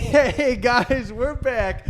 Hey guys, we're back.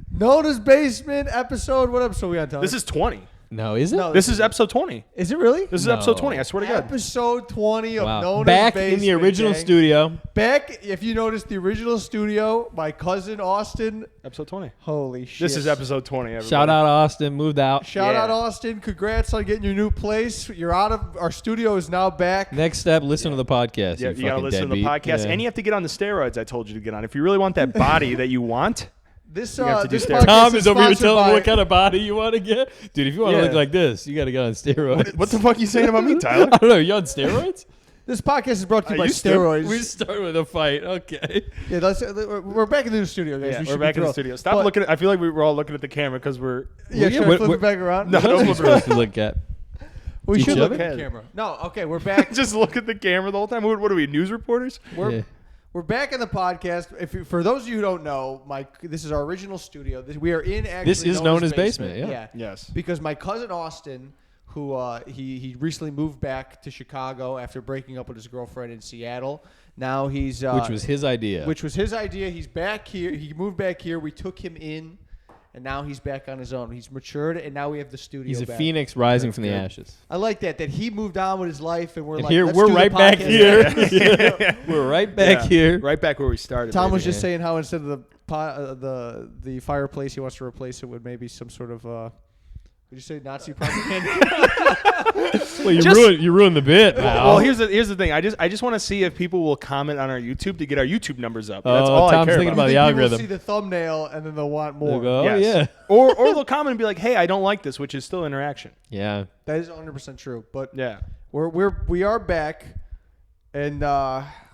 Nona's Basement episode. What episode are we on, Tony? This is 20. No, is it? No, This is episode 20. Is it really? This is episode 20. I swear to God. Episode 20 of Nona's Back Basement. in the original gang. studio. Back, if you notice, the original studio, my cousin Austin. Episode 20. Holy shit. This is episode 20, everybody. Shout out Austin, moved out. Shout out Austin. Congrats on getting your new place. You're out of, our studio is now back. Next step, listen to the podcast. Yeah, you got to listen to the podcast. Yeah. And you have to get on the steroids I told you to get on. If you really want that body that you want. This, You have to do this steroids. podcast Tom is over here sponsored telling by- me what kind of body you want to get. Dude, if you want to Yeah. look like this, you got to get on steroids. What the fuck are you saying about me, Tyler? I don't know. You on steroids? This podcast is brought to you by used to. steroids. We start with a fight. Okay. Yeah, we're back in the new studio, guys. Yeah, We we're should back be in the thrilled. studio. Stop But- looking at. I feel like we're all looking at the camera because we're. Yeah, should I What- flip what- it back around? No, What else don't are we look supposed to look at? We Each should look other? at the camera. No, okay, we're back. Just look at the camera the whole time. What are we, news reporters? Yeah. We're back in the podcast. For those of you who don't know, this is our original studio. We are in actually. This is Nona's Basement, yeah. Yes. Because my cousin Austin, who he recently moved back to Chicago after breaking up with his girlfriend in Seattle. Now he's Which was his idea. Which was his idea. He's back here. He moved back here. We took him in, and now he's back on his own. He's matured, and now we have the studio. He's a back. phoenix rising from the good. ashes. I like that he moved on with his life, and we're And like, here let's we're do the right back podcast. here. Yeah. We're right back Yeah. here. Right back where we started. Tom was baby. just saying how instead of the fireplace, he wants to replace it with maybe some sort of would you say Nazi propaganda? Well, you ruined the bit. Well, here's the thing. I just want to see if people will comment on our YouTube to get our YouTube numbers up. That's all Tom's I care thinking about. about the You think people algorithm. see the thumbnail and then they'll want They'll more. go, oh, Yes. yeah. or they'll comment and be like, "Hey, I don't like this," which is still interaction. Yeah. That is 100% true. But Yeah. we are back, and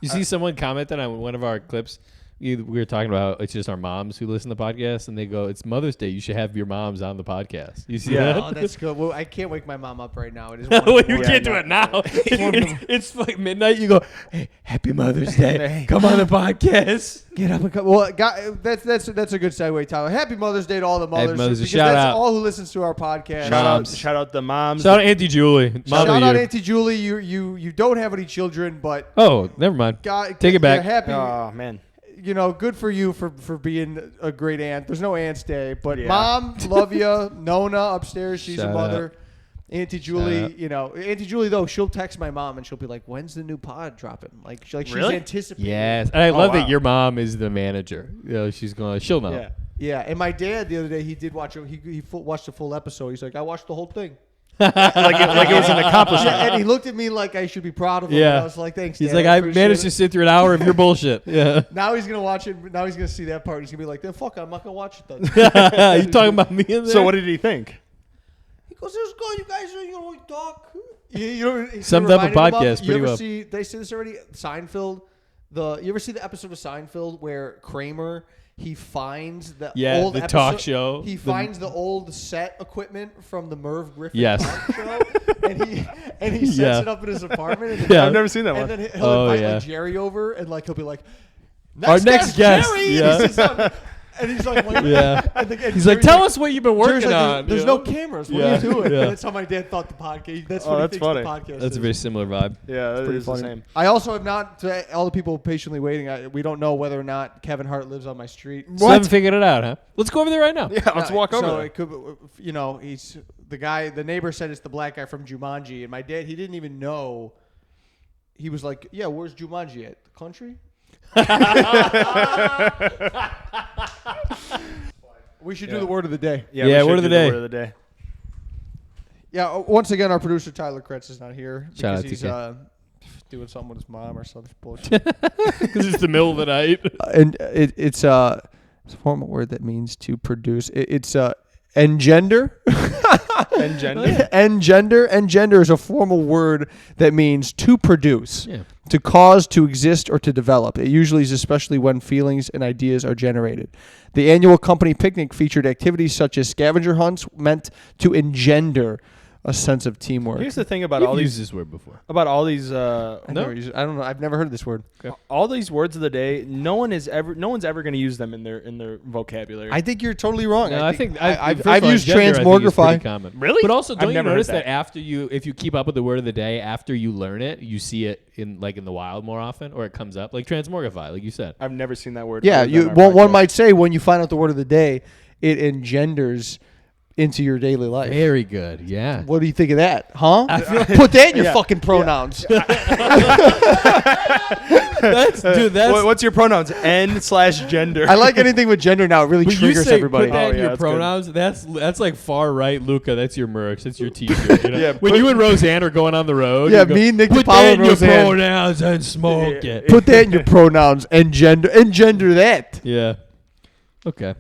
You see someone commented on one of our clips. We were talking about it's just our moms who listen to the podcast, and they go, "It's Mother's Day. You should have your moms on the podcast." You see Yeah. that? oh, that's good. Well, I can't wake my mom up right now. It is. Well, you Yeah, can't no. do it now. It's like midnight. You go, "Hey, happy Mother's Day. Come on the podcast." Get up and come. Well, that's a good segue, Tyler. Happy Mother's Day to all the mothers. Mother's Day. Because Shout that's out. all who listens to our podcast. Shout out the moms. Shout out Auntie Julie. Mom Shout of out the year. Auntie Julie. You don't have any children, but Oh, never mind. Take it back. Happy. Oh man. Good for you for being a great aunt. There's no aunt's day, but Yeah. Mom, love you. Nona upstairs, she's Shout a mother. Auntie Julie, out. Auntie Julie though, she'll text my mom and she'll be like, "When's the new pod dropping?" Like she's Really? anticipating. Yes, and I love wow. that your mom is the manager. She'll know. Yeah. Yeah, and my dad the other day he did watch watched a full episode. He's like, "I watched the whole thing." like it was an accomplishment. And he looked at me like I should be proud of him. Yeah. And I was like, "Thanks." He's Dad, like, I appreciate managed it." to sit through an hour of your bullshit. Yeah. Now he's gonna watch it. Now he's gonna see that part. He's gonna be like, "Then fuck, I'm not gonna watch it then." You talking about me in there? So what did he think? He goes, "Let's go, you guys. We talk." Summed up a podcast You pretty ever well. see? Did I say this already? Seinfeld. You ever see the episode of Seinfeld where Kramer he finds the old the episode, talk show. He finds the old set equipment from the Merv Griffin Yes. talk show, and he sets Yeah. it up in his apartment. And Yeah. I've never seen that and one. then he'll Oh, invite yeah. like Jerry over, and like he'll be like, Our next guest, Jerry! yeah. And, he sits down, and he's like, Yeah. and He's like, Jerry's tell us what you've been Jerry's working like, on. There's you no know? cameras. What Yeah. are you doing? Yeah. And that's how my dad thought the podcast. That's Oh, what that's he thinks funny. the podcast That's is. a very similar vibe. Yeah, that Pretty is funny. the same. I also have not, to all the people patiently waiting, we don't know whether or not Kevin Hart lives on my street. Still haven't figured it out, huh? Let's go over there right now. Yeah, let's walk over. So there. it could, he's the guy. The neighbor said it's the black guy from Jumanji, and my dad, he didn't even know. He was like, "Yeah, where's Jumanji at? The country?" We should do the word of the day. Yeah, Yeah, we should word of do the day. Word of the day. Yeah. Once again, our producer Tyler Kretz is not here Shout out because to he's doing something with his mom or something bullshit. Because it's the middle of the night. And it's a formal word that means to produce. It's engender. Engender. Engender is a formal word that means to produce, Yeah. to cause, to exist, or to develop. It usually is especially when feelings and ideas are generated. The annual company picnic featured activities such as scavenger hunts meant to engender a sense of teamwork. Here's the thing about You've all used these this word before. about all these I don't know. I've never heard this word. all these words of the day. No one's ever going to use them in their vocabulary. I think you're totally wrong. No, I think I've first of all, used gender, I think, is transmogrify. pretty common. Really? But also, I've don't you never heard notice that. that if you keep up with the word of the day, after you learn it, you see it in the wild more often, or it comes up like transmogrify, like you said. I've never seen that word. Yeah, other than one our podcast. might say when you find out the word of the day, it engenders into your daily life. Very good. Yeah. What do you think of that, huh? Put that in your Yeah. fucking pronouns. That's What's your pronouns? N/gender. I like anything with gender now. It really When you triggers say everybody. put that Oh, in yeah, your that's good. pronouns, that's like far right, Luca. That's your merch. That's your T-shirt. You know? Yeah, when put- you and Roseanne are going on the road, Yeah, you go, me, Nick put DiPaolo, that and in your Roseanne. pronouns and smoke Yeah. it. Put that in your pronouns. Engender that. Yeah. Okay.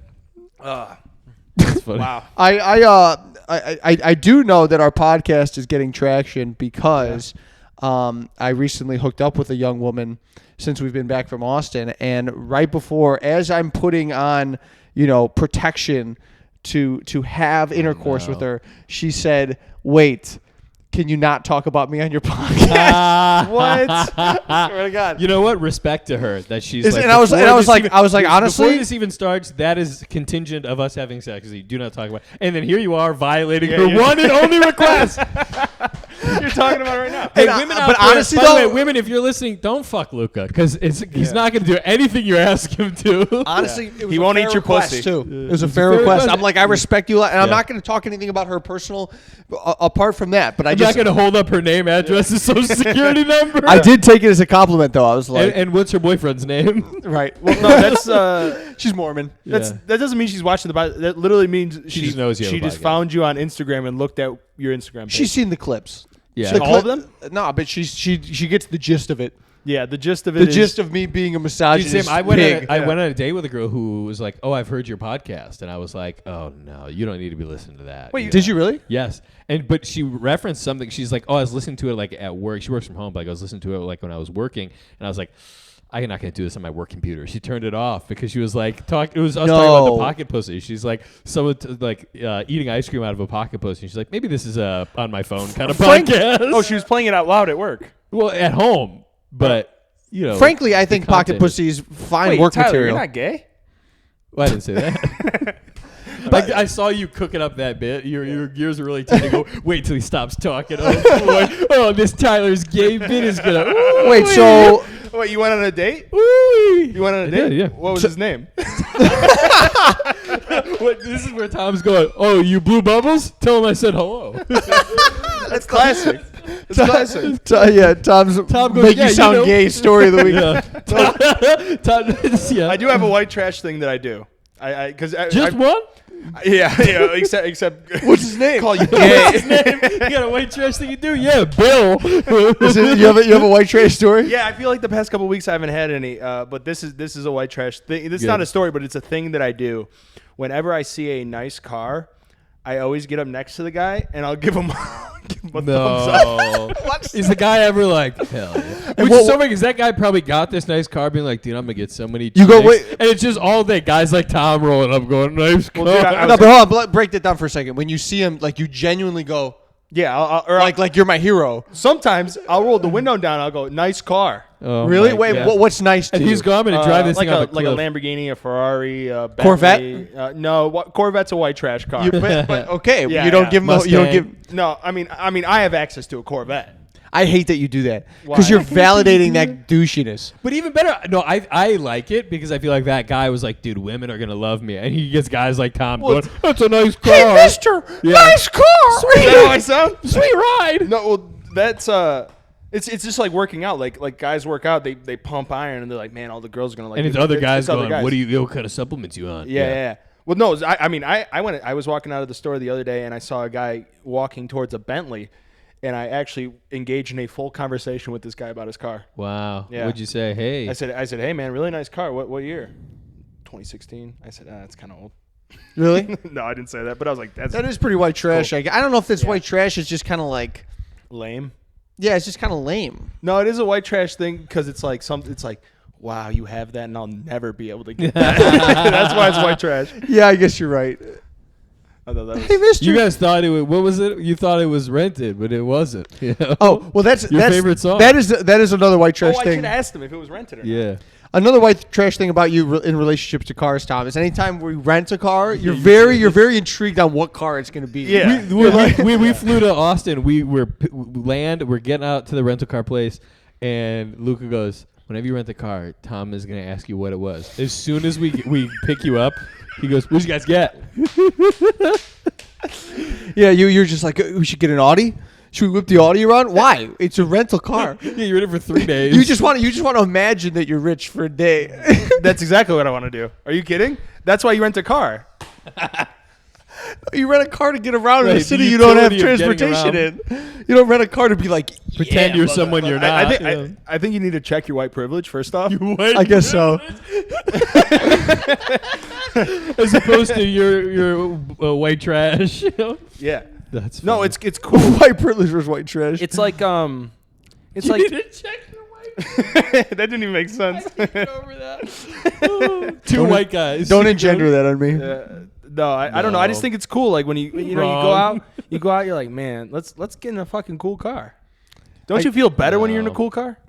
That's funny. Wow. I do know that our podcast is getting traction because I recently hooked up with a young woman since we've been back from Austin, and right before, as I'm putting on, protection to have intercourse with her, she said, "Wait, can you not talk about me on your podcast?" What? Swear to God. You know what? Respect to her that she's Is- like. and I was- before and I was this like- even- I was like, honestly- before this even starts, that is contingent of us having sex. You do not talk about. And then here you are violating her yeah. one and only request. You're talking about it right now. Hey, And women but out there, honestly, by the way, though- women, if you're listening, don't fuck Luca because he's not going to do anything you ask him to. Honestly, it was He a won't fair eat your request, pussy. too. It was a fair fair request. request. I'm like, I respect you, a lot, and I'm Yeah. not going to talk anything about her personal. Apart from that, but I'm not going to hold up her name, address, and social security number. I did take it as a compliment, though. I was like, And what's her boyfriend's name? right. Well, no, She's Mormon. Yeah. that doesn't mean she's watching the podcast. That literally means She just knows you have She a just podcast. found you on Instagram and looked at your Instagram page. She's seen the clips. Yeah. The All of them? No, but she gets the gist of it. Yeah, the gist of it The is gist of me being a Dude, misogynist Sam, I went pig. on a date with a girl who was like, "Oh, I've heard your podcast," and I was like, "Oh no, you don't need to be listening to that." Wait, Did you really? Yes, but she referenced something. She's like, "Oh, I was listening to it like at work." She works from home, but like, I was listening to it like when I was working, and I was like, "I'm not gonna do this on my work computer." She turned it off because she was like, It was us talking about No. the pocket pussy. She's like, someone eating ice cream out of a pocket pussy. She's like, maybe this is a on my phone kind of podcast. Oh, she was playing it out loud at work. well, at home, but Frankly, I think pocket content pussy is fine Wait, work Tyler, material. you're not gay? Well, I didn't say that. But I saw you cooking up that bit. Your gears are really turning. Go, wait till he stops talking. Oh boy! Oh, this Tyler's gay bit is gonna. Wait, so Wait, you went on a date? Ooh-wee. You went on a I date? did, yeah. What was his name? What, this is where Tom's going. Oh, you blew bubbles? Tell him I said hello. That's classic. It's classic. Tom's Tom goes, make "Yeah, you you sound know." gay story of the week. Tom, yeah. I do have a white trash thing that I do. Just one? Yeah, except What's his name? call you gay. You got a white trash thing you do? Yeah, Bill. You have a white trash story? Yeah, I feel like the past couple of weeks I haven't had any, but this is a white trash thing. This is Good. not a story, but it's a thing that I do. Whenever I see a nice car, I always get up next to the guy and I'll give him, a thumbs up. No. Is the guy ever like, hell yeah? Which what- is so funny because that guy probably got this nice car being like, dude, I'm going to get so many You go, chicks. wait. And it's just all day. Guys like Tom rolling up going, nice car. Well, dude, I No, was- but hold on. Break that down for a second. When you see him, like you genuinely go, Yeah, like you're my hero. sometimes I'll roll the window down. I'll go, nice car. Oh Really? my Wait, God. what's nice to And you? he's going to drive this like thing off a like a cliff. Lamborghini, a Ferrari, a Bentley. Corvette? No, Corvette's a white trash car. But okay, Yeah, you don't yeah. give him. You don't Mustang. give. No, I mean, I have access to a Corvette. I hate that you do that Why? because you're validating that douchiness. But even better, no, I like it because I feel like that guy was like, dude, women are going to love me. And he gets guys like Tom Well, going, that's a nice car. Hey, Mister, Yeah. nice car. Is that how I sound? Sweet ride. No, well, that's it's just like working out. Like guys work out, they pump iron, and they're like, man, all the girls are gonna like. And it. it's other guys It's other going, guys. what kind of supplements you on? Yeah. Well, no, I was walking out of the store the other day, and I saw a guy walking towards a Bentley, and I actually engaged in a full conversation with this guy about his car. Wow. Yeah. What'd you say? Hey. I said, hey man, really nice car. What year? 2016. I said, that's kind of old. Really? No, I didn't say that, but I was like, that's That is pretty white trash. Cool. I don't know if this Yeah. white trash is just kind of like, lame. yeah, it's just kind of lame. No, it is a white trash thing because it's like it's like, wow, you have that, and I'll never be able to get that. That's why it's white trash. Yeah, I guess you're right. I thought that was. Hey, mister. You guys thought it was, what was it? You thought it was rented, but it wasn't. You know? Oh, well, that's Your favorite song. That is another white trash I thing. should have asked him if it was rented or not. Yeah. Another white trash thing about you in relationships to cars, Tom, is anytime we rent a car, you're very intrigued on what car it's going to be. Yeah. We flew to Austin. We're getting out to the rental car place, and Luca goes, whenever you rent a car, Tom is going to ask you what it was. As soon as we pick you up, he goes, what'd you guys get? Yeah, you're just like, we should get an Audi? Should we whip the Audi around? Why? It's a rental car. Yeah, you're in it for 3 days. You just want to imagine that you're rich for a day. That's exactly what I want to do. Are you kidding? That's why you rent a car. You rent a car to get around in Right, a the city you don't have utility of getting transportation in. You don't rent a car to be like, Pretend you're someone you're not. I think you need to check your white privilege first off. I guess so. As opposed to your white trash. You know? Yeah. That's No, funny. it's cool. White privilege versus white trash. It's like it's You like need to check your white. that didn't even make sense. Over that. Two white guys. Don't engender that on me. No, I don't know. I just No. think it's cool. Like when you know Wrong. you go out, you're like, man, let's get in a fucking cool car. Don't you feel better when you're in a No. cool car?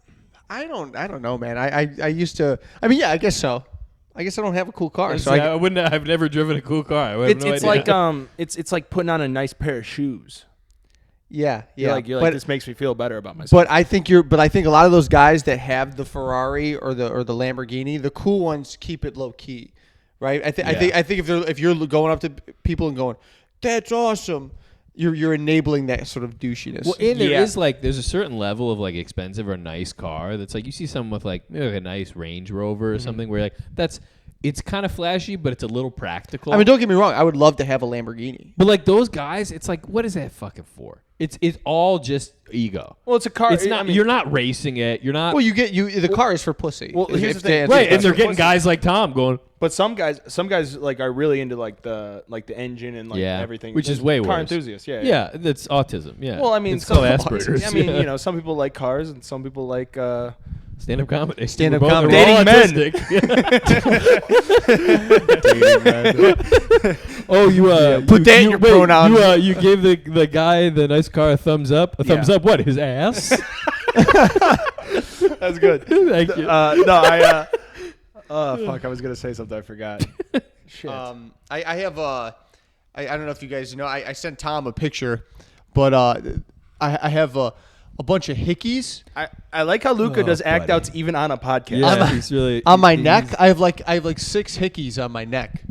I don't know, man. I used to. I mean, yeah, I guess so. I guess I don't have a cool car, so I wouldn't. I've never driven a cool car. I have It's no it's idea. like it's like putting on a nice pair of shoes. yeah. You're like but, this makes me feel better about myself. but I think a lot of those guys that have the Ferrari or the Lamborghini, the cool ones keep it low key, right? I think if you're going up to people and going, "That's awesome," you're enabling that sort of douchiness. Well, and there Yeah. is there's a certain level of like expensive or nice car that's like you see someone with like maybe like a nice Range Rover or something where like it's kind of flashy, but it's a little practical. I mean, don't get me wrong. I would love to have a Lamborghini. But like those guys, it's like, what is that fucking for? It's all just ego. well, it's a car. It's not. I mean, You're not racing it. You're not. Well, the car is for pussy. Well, here's the thing. right, and they're for getting pussy. guys like Tom going. But some guys like are really into like the engine and like Yeah, everything, which is There's way car worse. enthusiasts. Yeah. Yeah, that's autism. Yeah. Well, I mean, it's called some- Asperger's. I mean, Yeah. you know, some people like cars and some people like. Stand-up comedy. Stand-up We're both- comedy. we're all Dating autistic. Oh, you Put that in your pronouns. You gave the guy the nice car a thumbs up. A thumbs Yeah. up. What? His ass. That's good. Thank you. Fuck! I was gonna say something. I forgot. Shit. I have I don't know if you guys know. I sent Tom a picture, but I have a bunch of hickeys I like how Luca does act buddy. outs even on a podcast. Yeah, he's really on my he's- neck. I have like 6 hickeys on my neck.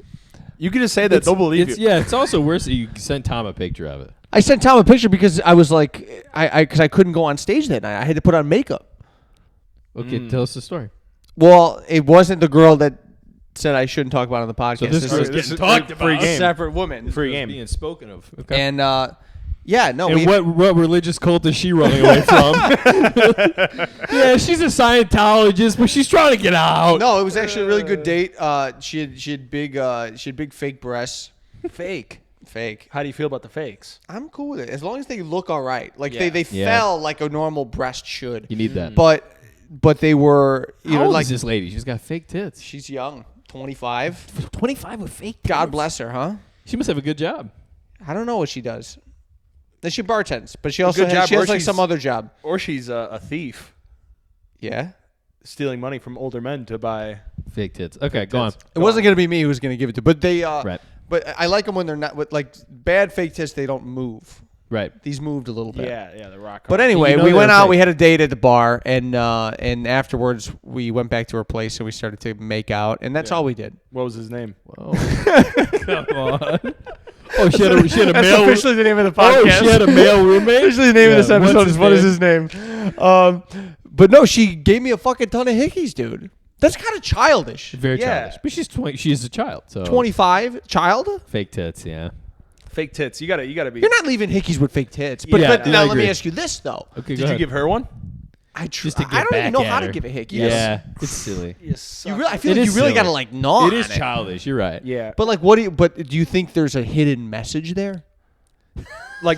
You can just say that. They'll believe you. Yeah, it's also worse that you sent Tom a picture of it. I sent Tom a picture because I was like, because I couldn't go on stage that night. I had to put on makeup. Okay, tell us the story. Well, it wasn't the girl that said I shouldn't talk about it on the podcast. So this is girl's this getting is talked free about. game. separate woman. Free It's game. being spoken of. Okay. And yeah, no. And what religious cult is she running away from? Yeah, she's a Scientologist, but she's trying to get out. No, it was actually a really good date. She had big fake breasts. Fake. Fake. How do you feel about the fakes? I'm cool with it as long as they look all right. Like Yeah. they Yeah. fell like a normal breast should. You need that. But they were How old like is this lady? She's got fake tits. she's young, 25. 25 with fake tits. God bless her, huh? She must have a good job. I don't know what she does. Then she bartends, but she also good job, she or has like she's- some other job. Or she's a thief Yeah. stealing money from older men to buy. Fake tits. Okay, go on. It wasn't going to be me who was going to give it to, but they Right. But I like them when they're not with like bad fake tits. They don't move. Right. These moved a little bit. Yeah, the rock. But anyway, You know we they're went out. fake. We had a date at the bar, and afterwards we went back to her place and we started to make out, and that's all we did. what was his name? Oh, come on. Oh, she had a That's male. officially the name of the Oh, podcast. she had a male roommate. Officially the name of this Yeah, episode what's is his what is name? his name. But no, she gave me a fucking ton of hickeys, dude. That's kind of childish. Very Yeah. childish, but she's 20. She's a child. So 25, child. fake tits. Yeah. Fake tits. You gotta be. You're not leaving hickeys with fake tits. But, Yeah, but I now let agree. me ask you this though. Okay. Did you give her one? just to get I don't back even know at how her. to give a hickey. Yeah, it's silly. You really, I feel It like is you really silly. gotta like gnaw. It is on childish. You're right. Yeah. But like, what do you? But do you think there's a hidden message there? Like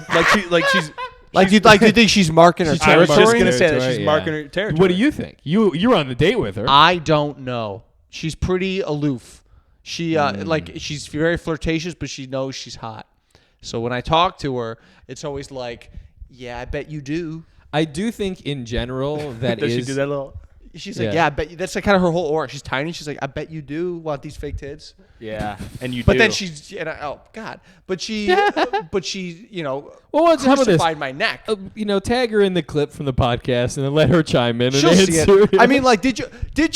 she's. Like, do you think she's marking her She's trying to I was mark territory? just gonna say that territory, she's yeah. marking her territory. What do you think? You're on the date with her. I don't know. She's pretty aloof. She like she's very flirtatious, but she knows she's hot. So when I talk to her, it's always like, yeah, I bet you do. I do think in general that Does is. she do that little? She's like, Yeah. yeah, I bet you. That's like kind of her whole aura. She's tiny. She's like, I bet you do want these fake tits. Yeah, and you But do. then she's, oh God, but she, you know, Well, how about this? crucified my neck. Tag her in the clip from the podcast and then let her chime in. And She'll see answer. it. I mean, like, did you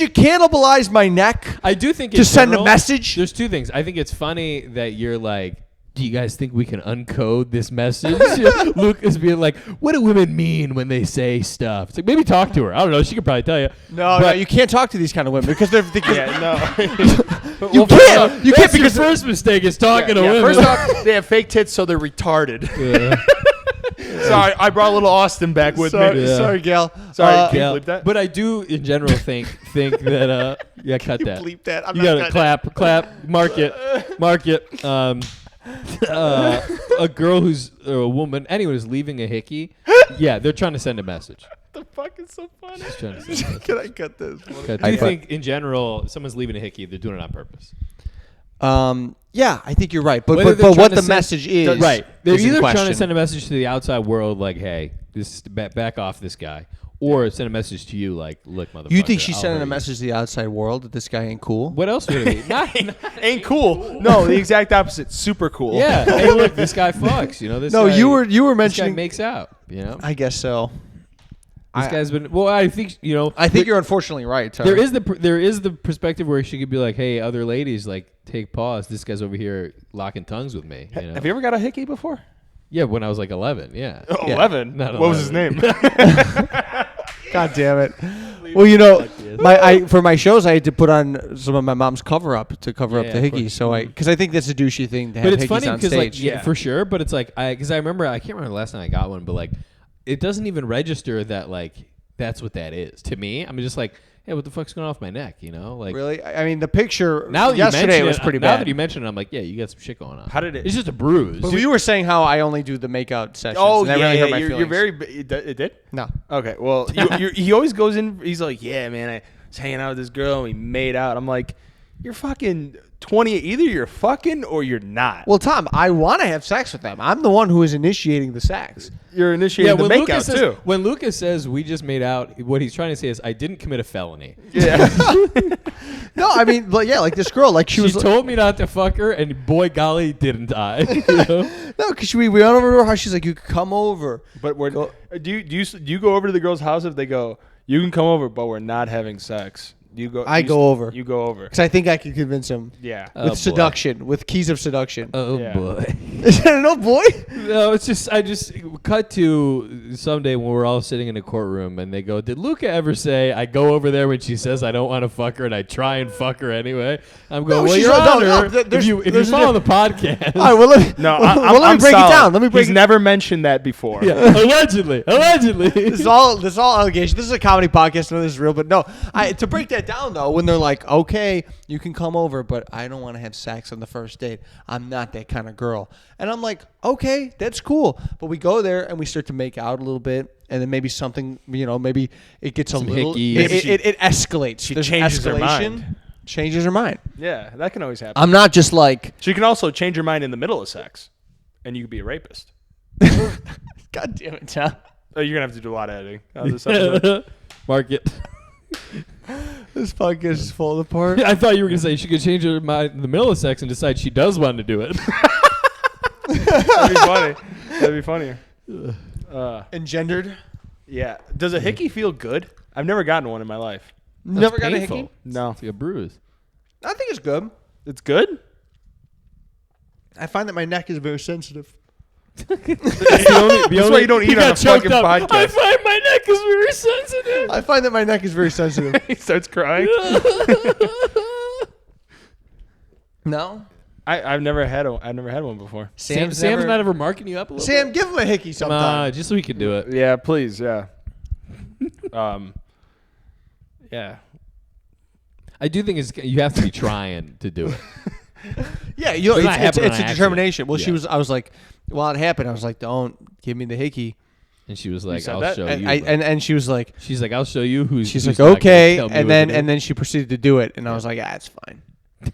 cannibalize my neck? I do think to in send a general, message? There's two things. I think it's funny that you're like, do you guys think we can uncode this message? Luke is being like, what do women mean when they say stuff? It's like, maybe talk to her. I don't know. She could probably tell you. No, you can't talk to these kind of women because they're no. you can't That's because your first mistake is talking to women. First off, they have fake tits, so they're retarded. Sorry, I brought a little Austin back with me. Yeah. Sorry, Gail. Sorry, can Yeah. you bleep that? But I do, in general, think that cut that. Bleep that. I'm You not gotta clap, mark it. A girl who's or a woman, anyone who's leaving a hickey, yeah, they're trying to send a message. The fuck is so funny? Just trying to send a message. Can I cut this? Do you think, in general, if someone's leaving a hickey, they're doing it on purpose? Yeah, I think you're right. But Whether they're what trying the to send- message is, Right. They're is in either trying to question. send a message to the outside world, like, hey, this back off this guy, or send a message to you, like, look, motherfucker. You think she's I'll sending hurt a you. message to the outside world that this guy ain't cool? What else would it be? Not, Ain't cool. No, the exact opposite. Super cool. yeah. Hey, look, this guy fucks. This No, guy, you were this guy mentioning. makes out. I guess so. This guy's been. Well, I think I think you're unfortunately right. Tyler. there is the perspective where she could be like, hey, other ladies, like, take pause. This guy's over here locking tongues with me. You know? Have you ever got a hickey before? Yeah, when I was like 11. Yeah. Oh, Yeah. 11? Not What was his 11. name? God damn it. Well, for my shows, I had to put on some of my mom's cover up to cover up Yeah, the of hickeys. course. So because I think that's a douchey thing to have But it's hickeys funny on because, stage. like, yeah, for sure. But it's like, because I remember, I can't remember the last time I got one, but like, it doesn't even register that like that's what that is to me. I'm just like, hey, what the fuck's going off my neck? Like, Really? I mean, the picture now that yesterday you mention was it, pretty now bad. that you mention it, I'm like, yeah, you got some shit going on. How did it? It's just a bruise. But you were saying how I only do the makeout sessions. Oh, and that yeah, really hurt my you're feelings. very. It did? No. Okay, well, he always goes in. He's like, yeah, man, I was hanging out with this girl and we made out. I'm like, you're fucking 20. Either you're fucking or you're not. Well, Tom, I want to have sex with them. I'm the one who is initiating the sex. You're initiating the when makeout Lucas says, too. when Lucas says we just made out, what he's trying to say is I didn't commit a felony. Yeah. No, I mean, like this girl, like she She was. told me not to fuck her, and boy golly, didn't I? No, because we went over to her house. She's like, you could come over. But do you go over to the girl's house if they go, you can come over, but we're not having sex? You go. I go over. You go over. Because I think I could convince him Yeah. Oh, with boy. seduction, with keys of seduction. Oh Yeah. boy. Is that no boy? No, it's just I just cut to someday when we're all sitting in a courtroom and they go, "Did Luca ever say I go over there when she says I don't want to fuck her and I try and fuck her anyway?" I'm going, No, "Well, she's Your not- Honor, no, if there's- you there's a follow the podcast." All right, well, let me, No, let me break it down. Let me break He's it never mentioned that before. Yeah, allegedly. This is all allegation. This is a comedy podcast. I know this is real, but no. To break that down though, when they're like, okay, you can come over, but I don't want to have sex on the first date. I'm not that kind of girl. And I'm like, okay, that's cool. But we go there and we start to make out a little bit, and then maybe something, maybe it gets Some a little. hickeys. It escalates. She There's changes her escalation. mind. Changes her mind. Yeah, that can always happen. I'm not just like, She can also change her mind in the middle of sex, and you could be a rapist. God damn it, Tom. Oh, you're gonna have to do a lot of editing on this episode. Mark it. This podcast is falling apart. I thought you were gonna say she could change her mind in the middle of sex and decide she does want to do it. That'd be funny. That'd be funnier. Engendered. Yeah. Does a hickey feel good? I've never gotten one in my life. Never got a painful. hickey. No. It's like a bruise. I think it's good. It's good? I find that my neck is very sensitive. That's why you don't eat on a fucking podcast. I find my neck is very sensitive. I find that my neck is very sensitive. He starts crying. No? I've never had one before. Sam's not ever marking you up a little Sam, bit? give him a hickey sometime. Just so we can do it. Yeah, please, yeah. Yeah. I do think you have to be trying to do it. Yeah, It's not it's happening a on accident. determination. Well, Yeah. I was like, well, it happened. I was like, don't give me the hickey. And she was like, said "I'll that? show And, you." and she was like, she's like, "I'll show you who's." she's who's like, not gonna okay. tell me And what to then do. and then she proceeded to do it. And I was like, it's fine.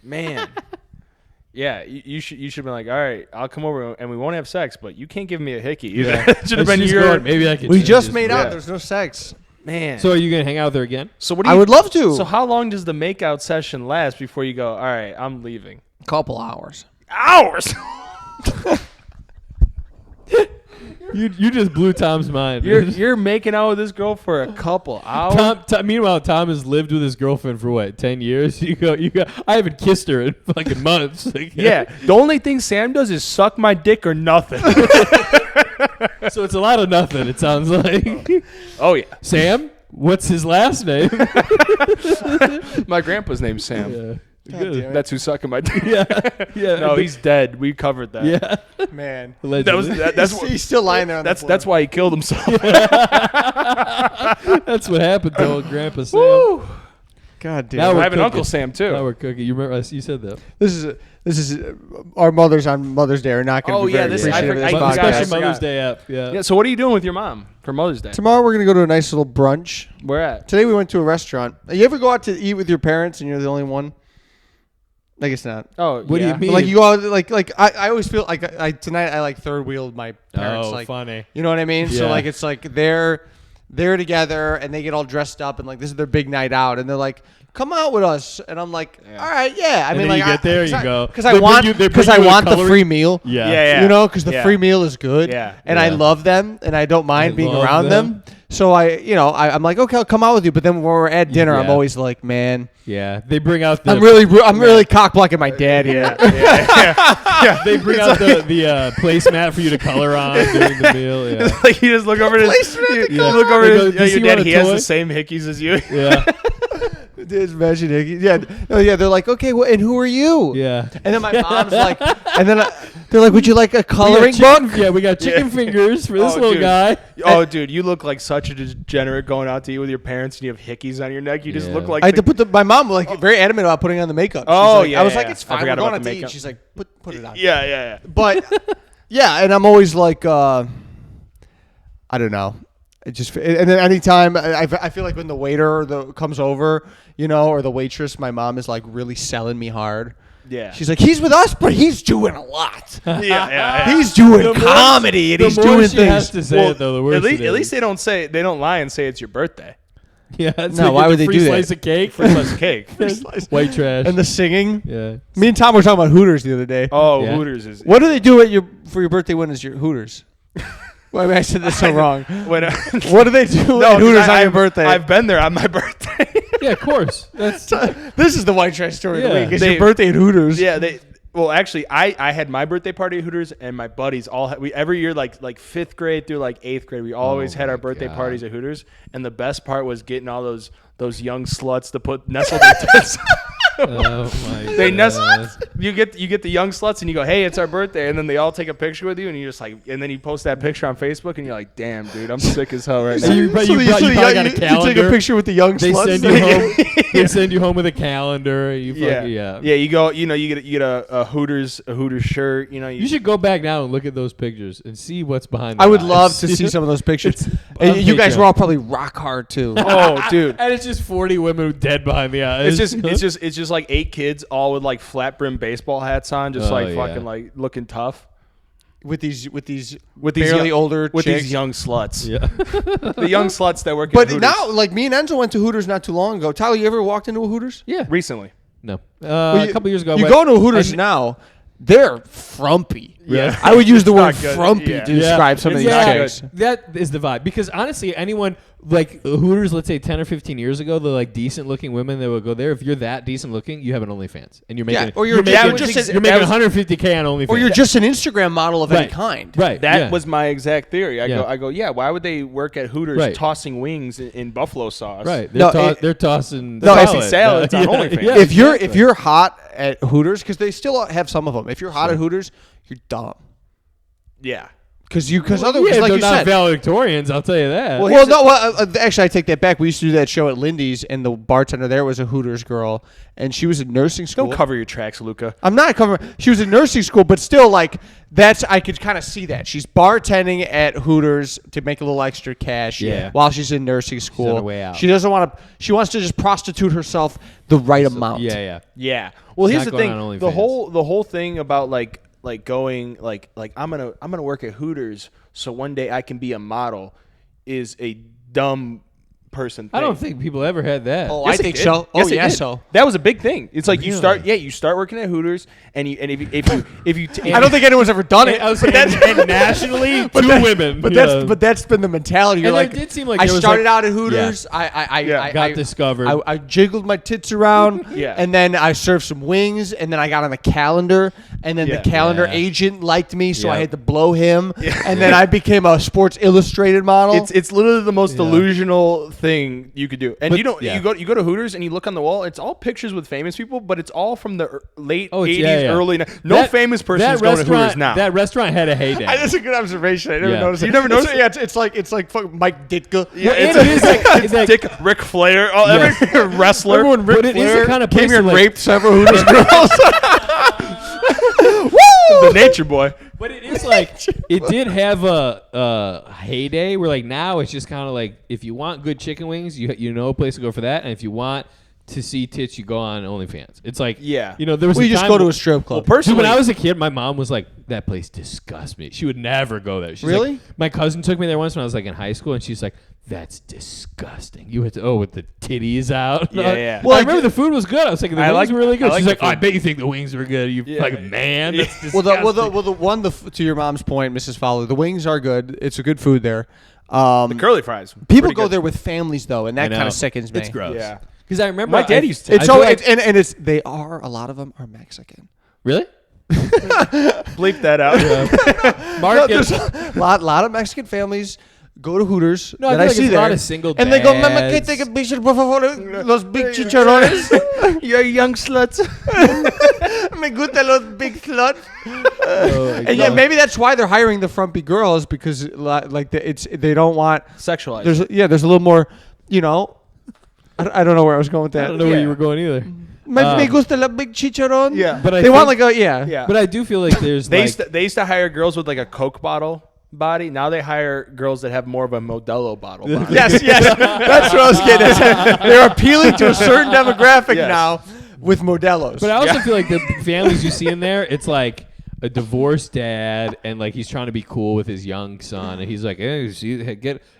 Man. Yeah, you should be like, all right, I'll come over and we won't have sex, but you can't give me a hickey. Yeah. Should have been your. Maybe I could. We change just this. made out. Yeah. There's no sex. Man. So are you gonna hang out with her again? So what do I you, would love to. So how long does the makeout session last before you go? All right, I'm leaving. Couple hours. Hours. You just blew Tom's mind. You're making out with this girl for a couple hours. Meanwhile, Tom has lived with his girlfriend for what, 10 years? You go. I haven't kissed her in fucking months. Yeah. The only thing Sam does is suck my dick or nothing. So it's a lot of nothing. It sounds like. Oh yeah. Sam, what's his last name? My grandpa's name's Sam. Yeah. God damn it. That's who's sucking my dick. Yeah. Yeah. No, he's dead. We covered that. Yeah. Man. Allegedly. That's He's still lying there on the floor. that's why he killed himself. That's what happened to old Grandpa Sam. Woo. God damn. Now I we're have an cooking. Uncle Sam too. Now we're cooking. You remember? You said that. This is our mothers on Mother's Day are not going to Oh, be yeah, very this- I appreciative of forgot- this I forgot. podcast. Special Mother's forgot. Day app. Yeah. Yeah. So what are you doing with your mom for Mother's Day? Tomorrow we're going to go to a nice little brunch. Where at? Today we went to a restaurant. You ever go out to eat with your parents and you're the only one? I guess not. Oh, What do you mean? But like you go out, like I always feel like tonight I like third wheeled my parents. Oh, like, funny. you know what I mean? So Yeah. like it's like they're together and they get all dressed up and like this is their big night out and they're like, come out with us, and I'm like, all right, yeah. I And mean, then like you get there, you go. because They I bring want you- they because bring I you a want the coloring- free meal. Yeah. Yeah. You know, because the Yeah. free meal is good. Yeah. And I Yeah. love them, and I don't mind being love around them. So I'm like, okay, I'll come out with you. But then when we're at dinner, I'm Yeah. always like, man, Yeah. They bring out the. I'm really cock blocking my dad here. They bring out the placemat for you to color on during the meal. Yeah. Like you just look over to you look over They go, to "Does your he dad. want a He has toy?" the same hickeys as you. Yeah. It's Imagine Hickeys. Yeah. Oh, yeah. They're like, okay, well, and who are you? Yeah. And then my mom's like, and then they're like, would you like a We got coloring chicken- book? Yeah, we got chicken fingers for this Oh, little dude. guy. Oh, dude, you look like such a degenerate going out to eat with your parents, and you have hickeys on your neck. You just Yeah. look like I had to put my mom like very adamant about putting on the makeup. She's Oh, like, yeah, I was yeah, like, yeah. it's I fine. We're forgot going about out the to eat. makeup. She's like, put it on. Yeah. But yeah, and I'm always like, I don't know. It just and then anytime I feel like when the waiter comes over, or the waitress, my mom is like really selling me hard. Yeah. She's like, he's with us, but he's doing a lot. yeah. He's doing The more- comedy and the he's more doing she things. has to say it, though, the worse at it least is. they don't lie and say it's your birthday. Yeah. It's No, like why the would they free do that? slice of cake? Plus cake. White trash. And the singing. yeah. Me and Tom were talking about Hooters the other day. Oh, Yeah. Hooters is. What do they do for your birthday? When is your Hooters? Well, I mean, I said this so wrong. When, What do they do at Hooters on your birthday? I've been there on my birthday. Yeah, of course. That's This is the white trash story of the Yeah. week. It's They- your birthday at Hooters. Yeah, well, actually, I had my birthday party at Hooters, and my buddies all we every year, like fifth grade through like eighth grade, we always had my our birthday God. parties at Hooters. And the best part was getting all those young sluts to put nestle their tits. oh my. They God. you get the young sluts, and you go, hey, it's our birthday, and then they all take a picture with you, and you just like, and then you post that picture on Facebook, and you're like, damn, dude, I'm sick as hell right So now. you probably got a you calendar. take a picture with the young They sluts. send you home. They send you home with a calendar. You fucking, yeah. You go, you get a Hooters shirt, You should go back now and look at those pictures and see what's behind. I their would love eyes. to see some of those pictures. It's And you guys Patreon. were all probably rock hard too. Oh, dude. And it's just 40 women dead behind the eyes. It's just like 8 kids all with like flat brim baseball hats on, just Oh, like yeah. fucking like looking tough with these these barely young, older with chicks. these young sluts. yeah. The young sluts that work at But Hooters now, like me and Enzo went to Hooters not too long ago. Tyler, you ever walked into a Hooters? Yeah. recently. No. Well, A couple years ago. I You went- go to a Hooters and- now, they're frumpy. Yeah. I would use the It's word not good. frumpy Yeah. to describe some of It's these not chicks. good. That is the vibe. Because honestly, anyone like Hooters, let's say 10 or 15 years ago, the like decent looking women that would go there. If you're that decent looking, you have an OnlyFans, and you're making or you're making, that you're was just making, a- you're making that was- 150K on OnlyFans. Or you're just an Instagram model of any Right. kind. right. That yeah. was my exact theory. I Yeah. go, yeah. Why would they work at Hooters Right. tossing wings in buffalo sauce? right. No, They're tossing No, if salad. salads on OnlyFans. Yeah, If you're exactly. hot at Hooters, because they still have some of them. If you're hot at Hooters, you're dumb. Yeah. because like they're you not said. valedictorians. I'll tell you that. Well, no. Actually, I take that back. We used to do that show at Lindy's, and the bartender there was a Hooters girl, and she was in nursing school. Don't cover your tracks, Luca. I'm not covering. She was in nursing school, but still, like I could kind of see that she's bartending at Hooters to make a little extra cash. Yeah. While she's in nursing school, on her way out. She doesn't want to. She wants to just prostitute herself the right amount. Yeah. Yeah. Well, It's here's not the going thing. on The OnlyFans. whole thing about like going like I'm gonna work at Hooters so one day I can be a model is a dumb person thing. I don't think people ever had that. Oh, Yes, I they think did. so. Yes, Oh, they yeah, did. so. That was a big thing. It's like you Really? start working at Hooters and if you I don't think anyone's ever done it. I was saying, and nationally, two women. But yeah. that's been the mentality. You're And there like, did seem like I there was, started like- out at Hooters. I got discovered. I jiggled my tits around. Yeah. And then I served some wings. And then I got on the calendar. And then Yeah. the calendar Yeah. agent liked me, so I Yeah. had to blow him. And then I became a Sports Illustrated model. it's literally the most delusional thing you could do. And But- you don't yeah. you go to Hooters and you look on the wall. It's all pictures with famous people, but it's all from the late Oh, it's- 80s, yeah, yeah. early. No That- famous person that is going to restaurant- Hooters now. That restaurant had a heyday. That's a good observation. I never Yeah. noticed it. You never noticed it? Yeah, it's like fucking Mike Ditka. Yeah, and it's it is like- it's like- Dick, Ric Flair, every wrestler. Everyone But it is the kind of place came here that, and like- raped several Hooters girls. the Nature Boy. But it is like it did have a heyday where like now it's just kind of like if you want good chicken wings, you know a place to go for that, and if you want to see tits, you go on OnlyFans. It's like Yeah. you know there was We a just time go to where- a strip Well, club. Dude, personally, when I was a kid, my mom was like, "That place disgusts me." She would never go there. She's Really? Like, my cousin took me there once when I was like in high school, and she's like, "That's disgusting." You had to with the titties out. Yeah, yeah. Well, I remember the food was good. I was like, the I wings like- were really good. I like She's the like, "Oh, I food. bet you think the wings were good. You Yeah. fucking man." Yeah. That's Well, disgusting. to your mom's point, Mrs. Fowler, the wings are good. It's a good food there. the curly fries. People Pretty go good. there with families though, and I that know. kind of sickens me. It's gross. Yeah. Because I remember My dad used to. It's I so feel like- and it's they are a lot of them are Mexican. really. Bleep that out. No, Mark, there's a lot of Mexican families go to Hooters No, I that feel I like see it's a there, lot of single and they go, "Mama, que dads." take a picture, por favor, los big chicharrones." You're young sluts. Me gusta los big sluts. Oh, And yeah, maybe that's why they're hiring the frumpy girls because they don't want. Sexualized. There's a little more, you know. I don't know where I was going with I that. don't know where Yeah. you were going either. Me gusta la big chicharrón. Yeah. But I They want think- like a yeah. yeah. But I do feel like there's They like they used to hire girls with like a Coke bottle body. Now they hire girls that have more of a Modelo bottle body. Yes, that's what I was getting at. They're appealing to a certain demographic Yes. now with Modelos. But I also feel like the families you see in there, it's like a divorced dad, and like he's trying to be cool with his young son, and he's like, "Hey,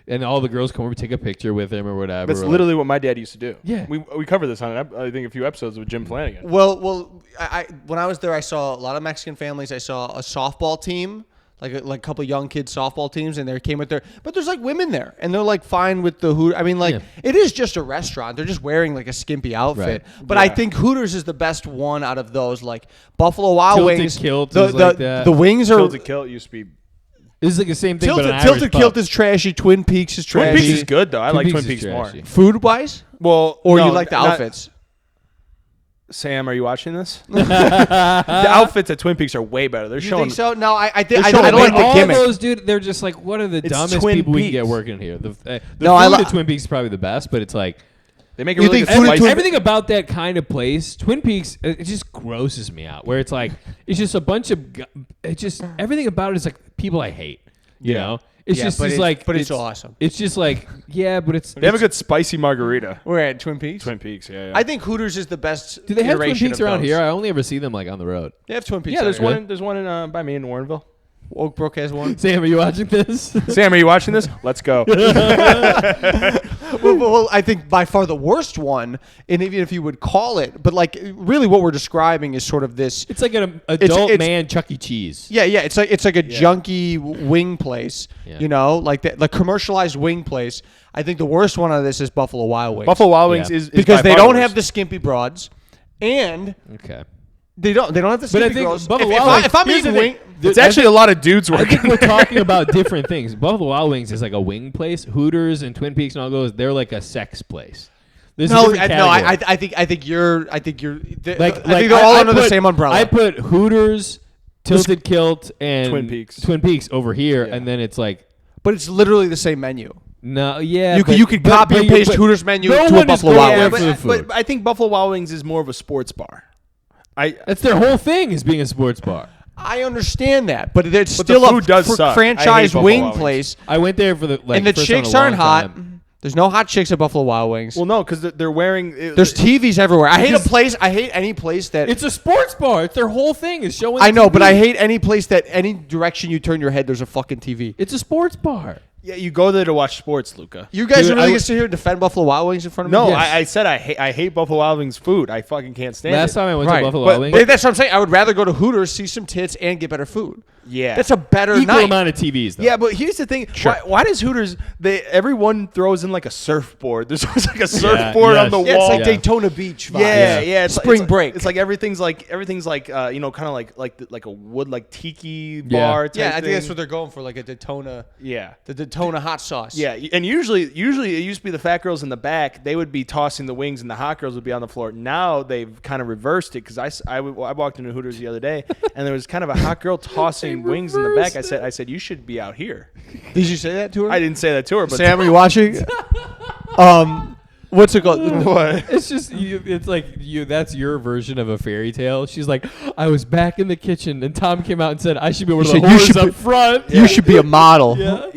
and all the girls come over, take a picture with him or whatever. That's We're like, literally what my dad used to do. Yeah. We covered this on I think a few episodes with Jim Flanagan. well, I when I was there, I saw a lot of Mexican families. I saw a softball team, like a couple young kids softball teams, and they came with but there's like women there, and they're like fine with the Hooters. I mean, like it is just a restaurant. They're just wearing like a skimpy outfit. Right. But I think Hooters is the best one out of those. Like Buffalo Wild Tilted Wings, Kilt is like that. the wings are Tilted Kilt used to be. This is like the same thing, but an Tilted Irish Kilt pub. is trashy. Twin Peaks is Twin trashy. Peaks is good though. I like Twin is Peaks more. trashy. Food wise, Well, or no, you like the not- outfits? Sam, are you watching this? The outfits at Twin Peaks are way better. They're You showing. think so? No, I think They're I showing don't like the all gimmick. those, dude, they're just like, what are the dumbest Twin people we can get Peaks. working here? The No, I food li- at Twin Peaks is probably the best, but it's like They make a You really think good food at spicy. Twin- everything about that kind of place, Twin Peaks, it just grosses me out. Where it's like it's just a bunch of, it just everything about it is like people I hate. You know, it's Yeah, just but it's it's- like, but it's awesome. It's just like, yeah, but it's. They have a good spicy margarita. We're at Twin Peaks. Twin Peaks, yeah. I think Hooters is the best. Do they have Twin iteration Peaks of around those. here? I only ever see them like on the road. They have Twin Peaks. yeah, there's out here. one. There's one in by me in Warrenville. Oak Brook has one. Sam, are you watching this? Sam, are you watching this? Let's go. well, I think by far the worst one, and even if you would call it, but like really what we're describing is sort of this. It's like an adult it's- man Chuck E. Cheese. Yeah, it's like a junky wing place. Yeah. You know, like the commercialized wing place. I think the worst one out of this is Buffalo Wild Wings. Buffalo Wild Wings Yeah. is because by they far don't the have worst. the skimpy broads, and Okay. they don't have the But I skimpy think girls. Buffalo If Wild Wings- if I'm here's eating the thing. wing, It's actually a lot of dudes I working. think we're talking about different things. Buffalo Wild Wings is like a wing place. Hooters and Twin Peaks and all those, they're like a sex place. There's a no, different no, category. I think you're. like I think they're all under the same umbrella. I put Hooters Tilted Kilt and Twin Peaks over here, Yeah. and then it's like But it's literally the same menu. no, yeah. You could copy and paste Hooters menu to a Buffalo Wild going Wings. there for the food. but I think Buffalo Wild Wings is more of a sports bar. That's their whole thing is being a sports bar. I understand that, but it's But still the a food does suck. I hate franchise Buffalo wing Wild Wings. place, I went there for the and the first time in chicks a long aren't hot. time. There's no hot chicks at Buffalo Wild Wings. Well, no, because they're wearing. There's TVs everywhere. I hate any place that. It's a sports bar. It's their whole thing is showing. I know, TV. but I hate any place that any direction you turn your head, there's a fucking TV. It's a sports bar. Yeah, you go there to watch sports, Luca. You guys Dude, are really I going to sit here and defend Buffalo Wild Wings in front of me? No, Yes. I said I hate Buffalo Wild Wings food. I fucking can't stand Last it. time I went Right. to Buffalo But Wild Wings, that's what I'm saying. I would rather go to Hooters, see some tits, and get better food. Yeah, That's a better equal night. amount of TVs. Though. Yeah, but here's the thing. Why does Hooters? Everyone throws in like a surfboard. There's always like a surfboard on the yes. Yeah, it's wall. like Yeah. Daytona Beach vibes. Yeah. It's Spring it's break. It's like everything's like kind of like a wood like tiki Yeah. bar. Type Yeah, I think thing. that's what they're going for, like a Daytona. Yeah. The Daytona hot sauce. Yeah, and usually it used to be the fat girls in the back. They would be tossing the wings, and the hot girls would be on the floor. Now they've kind of reversed it because I walked into Hooters the other day, and there was kind of a hot girl tossing wings in the back. I said you should be out here. Did you say that to her? I didn't say that to her, but Sam, are you watching? What's it called? what? It's just it's like that's your version of a fairy tale. She's like, I was back in the kitchen, and Tom came out and said I should be one of the said, "You whores should up be- front. You should be a model. Yeah.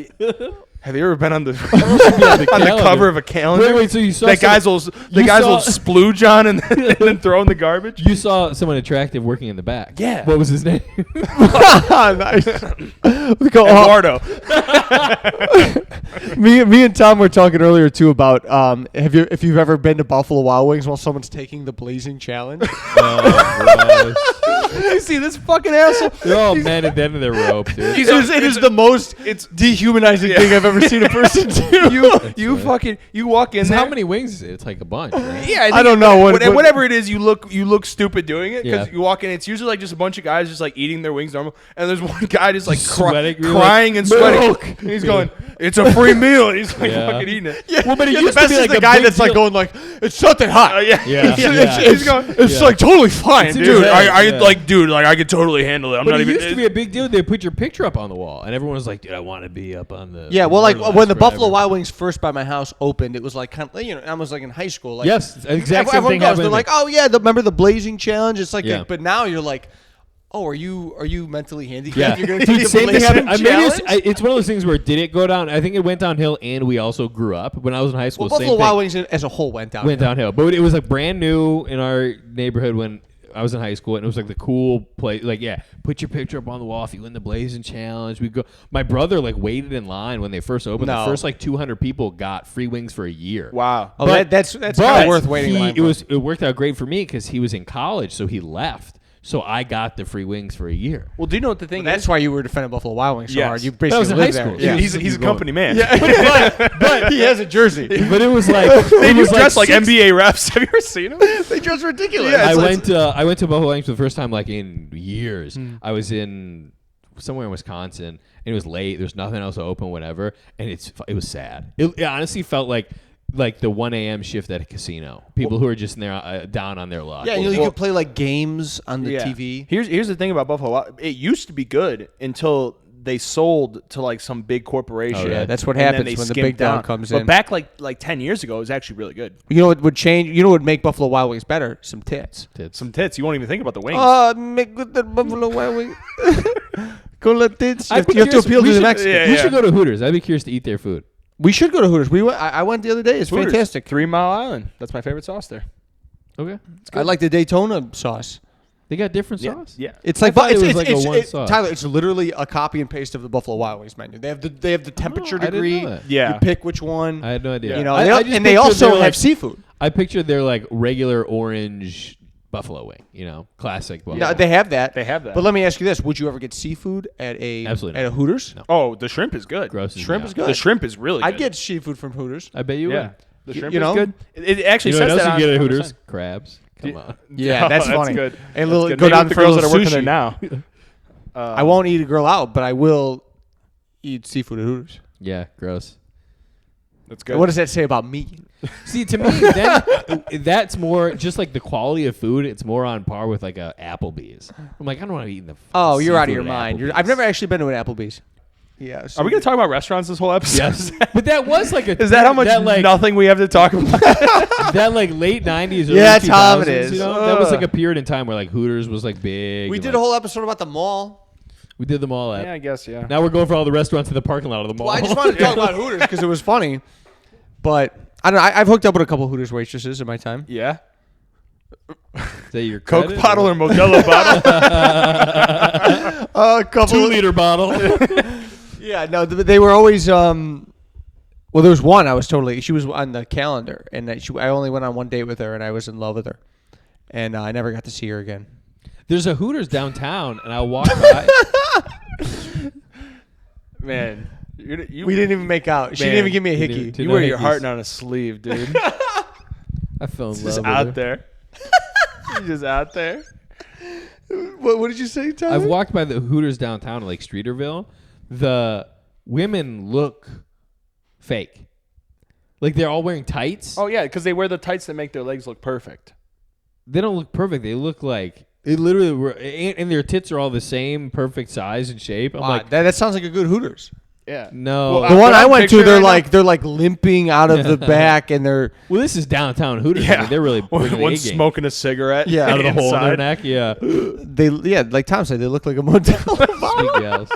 Have you ever been on the on the on the calendar. cover of a calendar? Wait, so you saw that guys will saw- splooge on and then throw in the garbage? You saw someone attractive working in the back. Yeah. What was his name? Nice. We go, Eduardo. me and Tom were talking earlier too about if you've ever been to Buffalo Wild Wings while someone's taking the blazing challenge. You see this fucking asshole? They're all men at the end of their rope, dude. It is the most dehumanizing thing I've ever seen a person do. You fucking walk in So there. how many wings is it? It's like a bunch, right? Yeah, I don't know what- whatever it is, you look stupid doing it because Yeah. you walk in. It's usually like just a bunch of guys just like eating their wings normal, and there's one guy just like Sweating, you're crying like, and sweating. "Milk!" And he's going, "It's a free meal." And he's like Yeah. fucking eating it. Yeah, Well, but it the used to best be is like the a guy big that's like deal. going like, it's something hot. Yeah. Yeah. He's going, It's Yeah. like totally fine, It's in dude. your head. dude, I could totally handle it. I'm But not it even. used to be a big deal. They put your picture up on the wall, and everyone was like, "Dude, I want to be up on the." Yeah, well, like immortalized when the forever." Buffalo Wild Wings first by my house opened, it was like kind of, I was like in high school. Like, Yes, exact same everyone thing goes. happened They're to me. like, oh yeah, remember the blazing challenge? It's like, Yeah. but now you're like, oh, are you mentally handicapped? Yeah, You're gonna Dude, take the same thing blazing happened. Maybe challenge? it's one of those things where did it go down? I think it went downhill, and we also grew up. When I was in high school, Well, same Buffalo thing. Wild Wings as a whole went down. Went downhill, but it was like brand new in our neighborhood when I was in high school, and it was like the cool place. Like, yeah, put your picture up on the wall if you win the blazing challenge. We go. My brother like waited in line when they first opened. No. The first like 200 people got free wings for a year. Wow. Oh, But- that's But kind of worth waiting. in line for. It worked out great for me because he was in college, so he left. So I got the free wings for a year. Well, do you know what the thing That's is? why you were defending Buffalo Wild Wings so Yes. hard. You But I was basically in high live there. school. Yeah. He's a company man. but he has a jersey. But it was like They it do was dress like six- NBA refs. Have you ever seen them? They dress ridiculous. Yeah, I it's like- went to Buffalo Wings for the first time like in years. Hmm. I was in somewhere in Wisconsin, and it was late. There's nothing else open, whatever, and it was sad. It honestly felt like the 1 a.m. shift at a casino. People who are just in there down on their luck. Yeah, you Well- could play like games on the Yeah. TV. Here's the thing about Buffalo Wild. It used to be good until they sold to like some big corporation. Oh, yeah. That's what and then happens they when the skimped big dog down. comes But in. back like 10 years ago, it was actually really good. You know what would change? You know what would make Buffalo Wild Wings better? Some tits. Tits. Some tits. You won't even think about the wings. Make good the Buffalo Wild Wings. Go let tits. You I'd have, be you have to curious- appeal we to the should- Mexicans. Yeah, We yeah. should go to Hooters. I'd be curious to eat their food. We should go to Hooters. We went. I went the other day. It's Hooters, fantastic. 3 Mile Island. That's my favorite sauce there. Okay. I like the Daytona sauce. They got different sauce. Yeah. It's I like thought it it's, was it's, like a it's, one it- sauce. Tyler. It's literally a copy and paste of the Buffalo Wild Wings menu. They have the temperature Oh, I didn't degree. know that. Yeah. You pick which one. I had no idea. You know, I just and they pictured also their, have like, seafood. I pictured their like regular orange buffalo wing. You know, classic buffalo. No, they have that. They have that. But let me ask you this: would you ever get seafood at a Absolutely at a Hooters? No. Oh, the shrimp is good. Gross. Shrimp is good. The shrimp is really good. I'd get seafood from Hooters. I bet you Yeah. would. The shrimp You is know? good. It actually You know what says else that you get at on the Hooters? sign. Crabs. Come on. Yeah, that's funny. Good. A That's little good. go Maybe down with the for a girls that little are working there sushi. now. I won't eat a girl out, but I will eat seafood at Hooters. Yeah. Gross. That's good. What does that say about me? See, to me, then that's more just like the quality of food. It's more on par with like a Applebee's. I'm like, I don't want to eat the. Oh, you're out of seafood your at mind. Applebee's. I've never actually been to an Applebee's. Yeah. So Are we going to talk about restaurants this whole episode? Yes, but that was like a. Is that how much nothing we have to talk about? That like late 90s, early Yeah, that's 2000s, how it is. You know? That was like a period in time where like Hooters was like big. we and, did like, a whole episode about the mall. We did them all at. Yeah, I guess, yeah. Now we're going for all the restaurants in the parking lot of the mall. Well, I just wanted to talk about Hooters because it was funny. But I don't know. I've hooked up with a couple Hooters waitresses in my time. Yeah. Is that your Coke credit, bottle or Modelo bottle? A couple 2-liter bottle. Yeah, no, they were always. Well, there was one I was totally. She was on the calendar, and I only went on one date with her, and I was in love with her, and I never got to see her again. There's a Hooters downtown, and I walked by. Man. We didn't even make out. She didn't even give me a hickey. Dude, You no wear your hickeys. heart on a sleeve, dude. I fell in It's love just with out her. there. You're just out there. What did you say, Tyler? I've walked by the Hooters downtown, like Streeterville. The women look fake. Like they're all wearing tights. Oh, yeah, because they wear the tights that make their legs look perfect. They don't look perfect. They look like they literally were, and their tits are all the same, perfect size and shape. I'm like, that sounds like a good Hooters. Yeah. no. Well, The one what I I'm went to, picturing right they're like limping out of the back, and they're Well, this is downtown Hooters. I Yeah. mean, they're really bringing the One's A game smoking a cigarette Yeah. out of the hole in their inside. neck. Yeah, like Tom said, they look like a Modelo. sweet gals.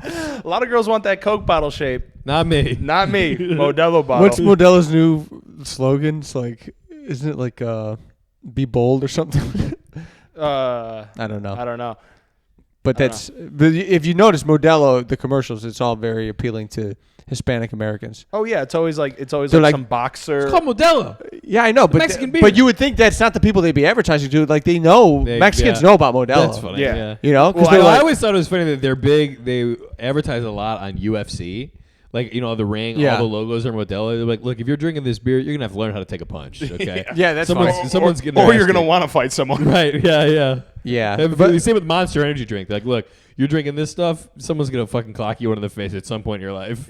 A lot of girls want that Coke bottle shape. Not me. Not me. Modelo bottle. What's Modelo's new slogan? It's like, isn't it like "Be bold" or something? I don't know. I don't know. But but if you notice Modelo, the commercials, it's all very appealing to Hispanic Americans. Oh yeah, it's always like They're like- some boxer. It's called Modelo. Yeah, I know, but Mexican beer. but you would think that's not the people they'd be advertising to. Like they know Mexicans know about Modelo. That's funny. Yeah. Yeah. You know, because Well, I always thought it was funny that they're big. They advertise a lot on UFC. Like, you know, the ring, Yeah. all the logos are Modelo. They're like, look, if you're drinking this beer, you're going to have to learn how to take a punch, okay? Yeah, that's someone's getting or their you're ass gonna kicked. want to fight someone. Right, yeah. yeah. And But same with Monster Energy drink. They're like, look, you're drinking this stuff, someone's going to fucking clock you one in the face at some point in your life.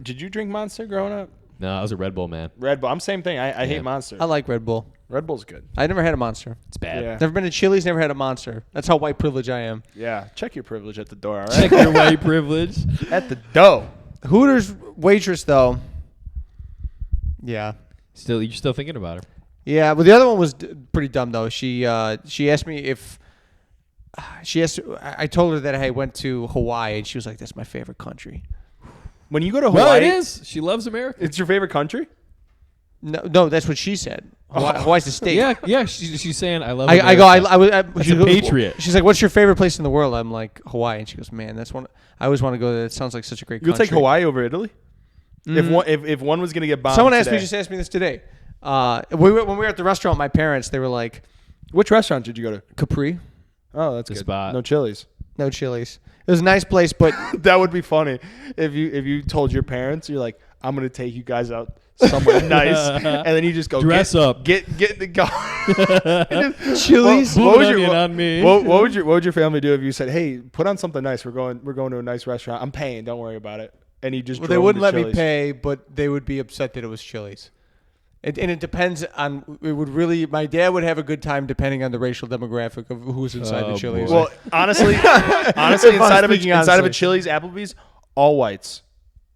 Did you drink Monster growing up? No, I was a Red Bull man. Red Bull. I'm same thing. I hate Monster. I like Red Bull. Red Bull's good. I never had a Monster. It's bad. Yeah. Never been to Chili's. Never had a Monster. That's how white privilege I am. Yeah. Check your privilege at the door. All right. Check your white privilege. At the door. Hooters waitress though. Yeah. You're still thinking about her. Yeah, but the other one was pretty dumb though. She asked me if I told her that I went to Hawaii, and she was like, "That's my favorite country." When you go to Hawaii, Well, it is. She loves America. It's your favorite country. No, that's what she said. Hawaii's the state. Yeah. She's saying, I love I go. America." She's a patriot. She's like, "What's your favorite place in the world?" I'm like, "Hawaii," and she goes, "Man, that's one. I always want to go there. It sounds like such a great You'll country." take Hawaii over Italy. Mhm. If one was gonna get bombed. Someone today. just asked me this today. When we were at the restaurant with my parents, they were like, Which restaurant did you go to? Capri, Oh, that's The good. spot. No Chili's. no Chili's. It was a nice place, but That would be funny if you told your parents, you're like, I'm gonna take you guys out somewhere nice, and then you just go Dress up. get in the car. Chili's. What would Onion your on me. what would your family do if you said, hey, put on something nice? We're going to a nice restaurant. I'm paying. Don't worry about it. And you just Well, they drove wouldn't to let me Chili's. pay, but they would be upset that it was Chili's. And it depends on. It would really. My dad would have a good time depending on the racial demographic of who's inside the Oh, Chili's. boy. Well, honestly, If I'm inside of speaking a honestly. Chili's, Applebee's, all whites.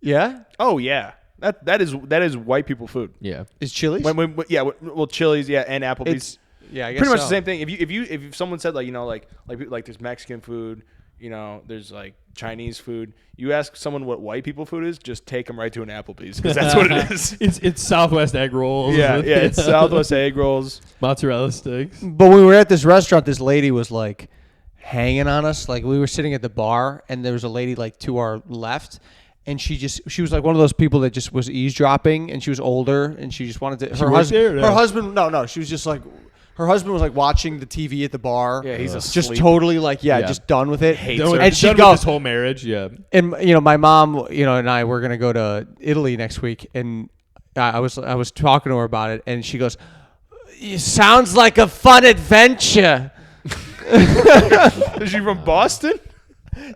Yeah, Oh yeah, that is white people food. Yeah. is Chili's? Well, Chili's, yeah, and Applebee's. It's I guess Pretty much so. the same thing. If someone said like like there's Mexican food, there's like Chinese food. You ask someone what white people food is, just take them right to an Applebee's because that's what it is. It's Southwest egg rolls. Yeah, it's Southwest egg rolls. Mozzarella sticks. But when we were at this restaurant, this lady was like hanging on us. Like we were sitting at the bar, and there was a lady like to our left, and she was like one of those people that just was eavesdropping, and she was older, and she just wanted to. She worked there or no? Her husband, no, she was just like. Her husband was like watching the TV at the bar. Yeah, he's just asleep. totally like Yeah. just done with it. Hates Done her. with, And she'd done go- with this whole marriage. Yeah. And my mom, and I were gonna go to Italy next week, and I was talking to her about it, and she goes, "It sounds like a fun adventure." Is she from Boston?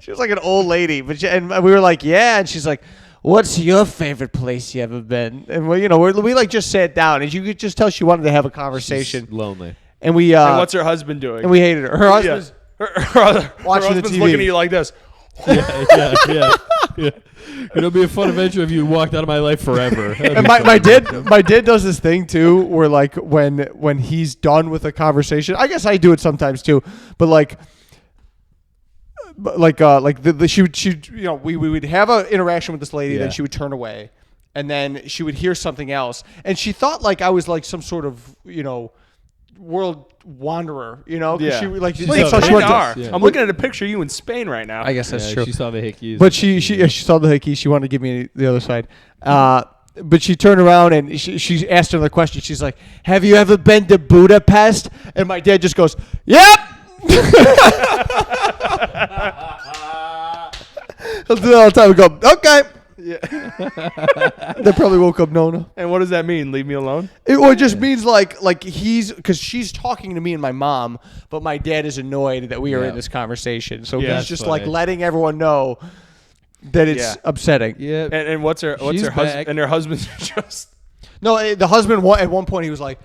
She was like an old lady, but and we were like, "Yeah," and she's like, what's your favorite place you ever been? And we like just sat down, and you could just tell she wanted to have a conversation. She's lonely. And we and what's her husband doing? And we hated her. Her husband's her watching the husband's TV. looking at you like this. Yeah. It'll be a fun adventure if you walked out of my life forever. And my dad does this thing too, where like when he's done with a conversation, I guess I do it sometimes too, but we would have an interaction with this lady, then she would turn away, and then she would hear something else, and she thought like I was like some sort of world wanderer, 'cause she like She so so she went to- are. I'm looking at a picture of you in Spain right now. I guess that's true. She saw the Hickeys. But she saw the Hickeys. She wanted to give me the other side. But she turned around and she asked another question. She's like, "Have you ever been to Budapest?" And my dad just goes, "Yep." He'll do that all the time. We go, "Okay." Yeah. They probably woke up Nona. And what does that mean? Leave me alone? It just means like because she's talking to me and my mom, but my dad is annoyed that we are in this conversation. So he's just like letting everyone know that it's upsetting. Yeah. And what's her husband? And her husband's just No, the husband at one point he was like,